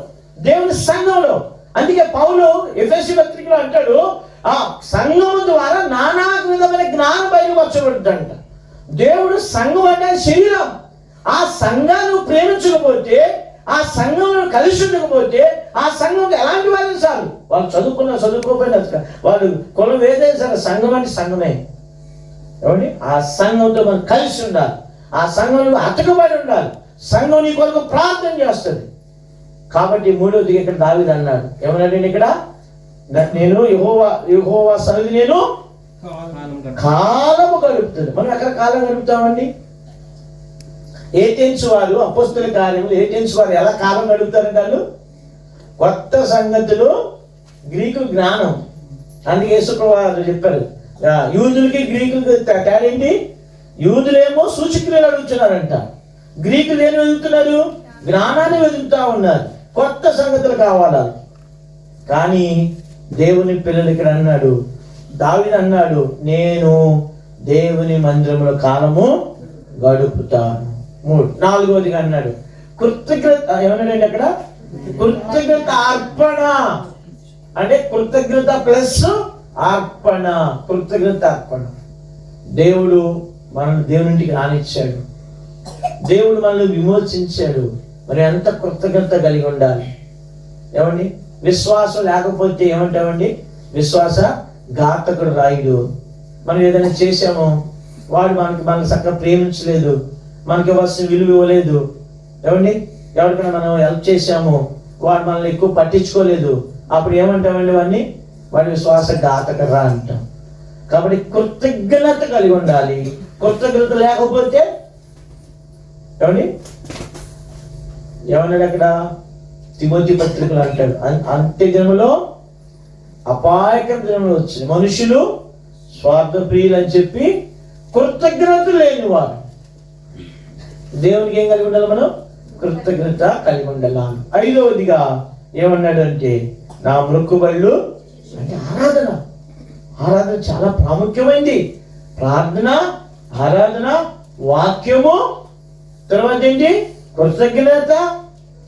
దేవుని సంఘంలో. అందుకే పౌలు ఎఫెసీ పత్రికలో అంటాడు, ఆ సంఘము ద్వారా నానా విధమైన జ్ఞానం బయలుపరచబడుతుందంట. దేవుడు సంఘం అంటే శరీరం. ఆ సంఘాన్ని ప్రేమించకపోతే, ఆ సంఘంలో కలిసి ఉండకపోతే, ఆ సంఘంలో ఎలాంటి వాళ్ళు చాలు, వాళ్ళు చదువుకోకపోయినా వాళ్ళు కులం ఏదైనా సరే సంఘం అంటే సంఘమే. ఏమండి, ఆ సంఘంతో మనం కలిసి ఉండాలి. ఆ సంఘంలో అతకబడి ఉండాలి. సంఘం నీ కొరకు ప్రార్థన చేస్తుంది. కాబట్టి మూడవది ఇక్కడ దావీదు అన్నాడు, ఏమన్నాడండి ఇక్కడ, నేను యెహోవా సన్నిధి నేను కాలము గడుపుతాను. మనం ఎక్కడ కాలం గడుపుతామండి? ఏథెన్స్ వారు, అపోస్తల కార్యములు ఏథెన్స్ వారు ఎలా కాలం గడుపుతారంటే, వాళ్ళు కొత్త సంగతులు, గ్రీకు జ్ఞానం. అందుకే యేసుప్రభువు చెప్పారు, యూదులకి గ్రీకులకి తేడా ఏంటి? యూదులేమో సూచక్రియలు అడుగుతున్నారంట, గ్రీకులు ఏం వెతుకుతున్నారు? జ్ఞానాన్ని వెతుకుతా ఉన్నారు. కొత్త సంగతులు కావాలా. కానీ దేవుని పిల్లలు ఇక్కడ అన్నాడు, దావీదు అన్నాడు, నేను దేవుని మందిరంలో కాలము గడుపుతాను. 4వదిగా అన్నాడు, కృతజ్ఞత. ఏమన్నాడండి అక్కడ? కృతజ్ఞత అర్పణ. అంటే కృతజ్ఞత ప్లస్ అర్పణ. కృతజ్ఞత అర్పణ. దేవుడు మనల్ని దేవుని ఇంటికి రానిచ్చాడు, దేవుడు మనల్ని విమోచించాడు. మరి ఎంత కృతజ్ఞత కలిగి ఉండాలి. ఏమండి, విశ్వాసం లేకపోతే ఏమంటామండి? విశ్వాస ఘాతకుడు రాయుడు. మనం ఏదైనా చేసామో, వాడు మనల్ని చక్కగా ప్రేమించలేదు, మనకి ఇవ్వాల్సిన విలువ ఇవ్వలేదు. ఏమండి, ఎవరికైనా మనం హెల్ప్ చేసాము, వాడు మనల్ని ఎక్కువ పట్టించుకోలేదు, అప్పుడు ఏమంటామండి? వాడి విశ్వాస ఘాతకుడు అంటాం. కాబట్టి కృతజ్ఞత కలిగి ఉండాలి. కృతజ్ఞత లేకపోతే ఏమండి, ఏమన్నాడు అక్కడ? తిమోతి పత్రికలు అంటాడు, అంత్య దినములో అపాయకర దినములు వచ్చింది, మనుషులు స్వార్థ ప్రియులు అని చెప్పి కృతజ్ఞత లేని వారు. దేవునికి ఏం కలిగి ఉండాలి? మనం కృతజ్ఞత కలిగి ఉండాలి. 5వదిగా ఏమన్నాడు అంటే, నా మొక్కుబళ్ళు అంటే ఆరాధన. ఆరాధన చాలా ప్రాముఖ్యమైంది. ప్రార్థన, ఆరాధన, వాక్యము, తర్వాత ఏంటి? కృతజ్ఞత,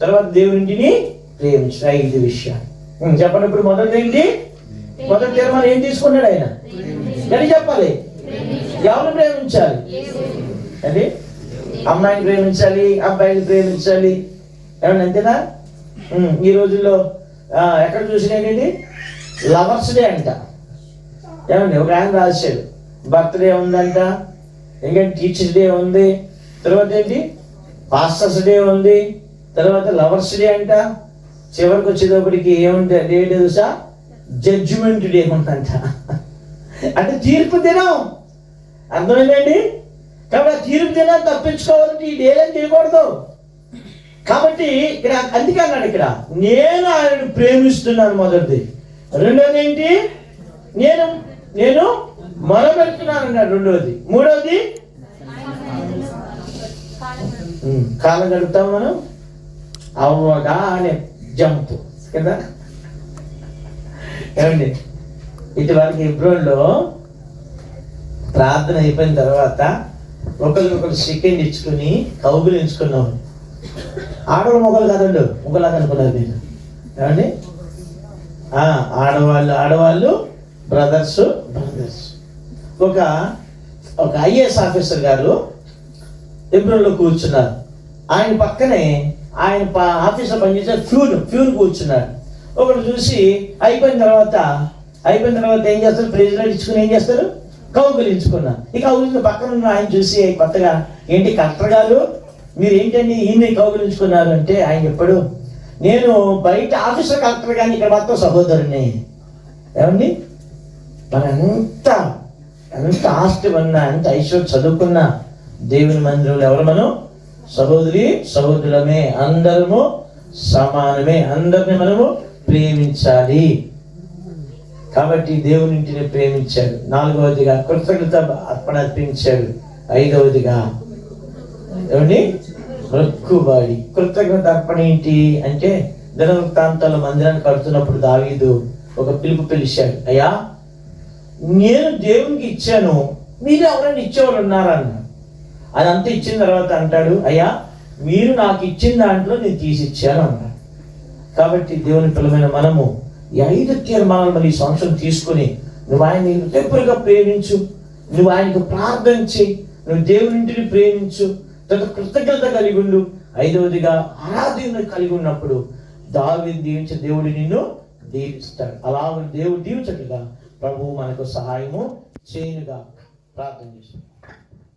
తర్వాత దేవునింటిని ప్రేమించిన 5 విషయాలు చెప్పండి. ఇప్పుడు మొదటి ఏంటి? మొదటి తీర్మానం ఏం తీసుకున్నాడు ఆయన? అని చెప్పాలి. ఎవరిని ప్రేమించాలి? అది అమ్మాయిని ప్రేమించాలి, అబ్బాయిని ప్రేమించాలి. ఏమన్నా అంతేనా? ఈ రోజుల్లో ఎక్కడ చూసినాయండి? లవర్స్ డే అంట. ఏమండి, ఒక ఆయన రాశాడు, బర్త్డే ఉందంట, ఇంకా టీచర్స్ డే ఉంది, తర్వాత ఏంటి పాస్టర్స్ డే ఉంది, తర్వాత లవర్స్ డే అంట. చివరికి వచ్చేటప్పటికి ఏముంటే డేట్ తెలుసా? జడ్జిమెంట్ డే ఉందంట. అంటే తీర్పు దినం. అర్థమైందండి? కాబట్టి ఆ తీర్పు దినాన్ని తప్పించుకోవాలంటే ఈ డేలని చేయకూడదు. కాబట్టి ఇక్కడ అందుకే అన్నాడు, ఇక్కడ నేను ఆయనను ప్రేమిస్తున్నాను మొదటిది. రెండోది ఏంటి? నేను మొరపెడుతున్నాను అన్నాడు రెండోది. మూడోది కాలం గడుపుతాం మనం అవ్వగానే జంప్ కదా. ఏమండి, ఇటువరకు హెబ్రోన్లో ప్రార్థన అయిపోయిన తర్వాత ఒకరినొకరు సెకండ్ ఇచ్చుకుని కౌగులించుకున్నాం. ఆడవాళ్ళు మొగలు కాదండు, మొగలాగా అనుకున్నారు మీరు. ఏమండి, ఆడవాళ్ళు బ్రదర్స్. ఒక ఐఏఎస్ ఆఫీసర్ గారు హెబ్రోన్లో కూర్చున్నారు. ఆయన పక్కనే ఆయన ఆఫీస్లో పనిచేసే ఫ్యూన్ కూర్చున్నాడు. ఒకడు చూసి అయిపోయిన తర్వాత ఏం చేస్తారు? ప్రెసిడెంట్ ఇచ్చుకుని ఏం చేస్తారు? కౌగులించుకున్నారు. ఈ కౌగులించిన పక్కన ఉన్న ఆయన చూసి కొత్తగా, ఏంటి కలెక్టర్ గారు మీరు ఏంటండి ఈయన్ని కౌగులించుకున్నారు అంటే ఆయన చెప్పాడు, నేను బయట ఆఫీసర్ కలెక్టర్ కానీ ఇక్కడ మాత్రం సహోదరుని. ఏమండి, మన ఎంత ఆస్తి ఉన్నా, ఎంత ఐశ్వర్యం చదువుకున్నా దేవుని మందిరంలో ఎవరు మనం సహోదరులమే, అందరము సమానమే, అందరిని మనము ప్రేమించాలి. కాబట్టి దేవుని ఇంటిని ప్రేమించాడు. 4వదిగా కృతజ్ఞత అర్పణ అర్పించాడు. 5వదిగా ఏమండి మొక్కుబడి. కృతజ్ఞత అర్పణ ఏంటి అంటే, దినవృత్తాంతాలు మందిరాన్ని కడుతున్నప్పుడు దావీదు ఒక పిలిచాడు, అయ్యా నేను దేవునికి ఇచ్చాను, మీరు ఎవరైనా ఇచ్చేవాళ్ళు ఉన్నారా అన్నాడు. అదంతా ఇచ్చిన తర్వాత అంటాడు, అయ్యా మీరు నాకు ఇచ్చిన దాంట్లో నేను తీసిచ్చాను అన్నాడు. కాబట్టి దేవుని పిల్లమైన మనము ఈ 5 తీర్మానాలు మరి ఈ సంవత్సరం తీసుకుని నువ్వు ఆయన్ని హృదయపూర్వకంగా ప్రేమించు, నువ్వు ఆయనకు ప్రార్థన చేయి, నువ్వు దేవుని ఇంటిని ప్రేమించు, తర్వాత కృతజ్ఞత కలిగి ఉండు. 5వదిగా ఆరాధన కలిగి ఉన్నప్పుడు దావీదును దీవించే దేవుడు నిన్ను దీవిస్తాడు. అలాగే దేవుడు దీవించట్లుగా ప్రభువు మనకు సహాయము చేయనుగా. ప్రార్థన చేస్తాం.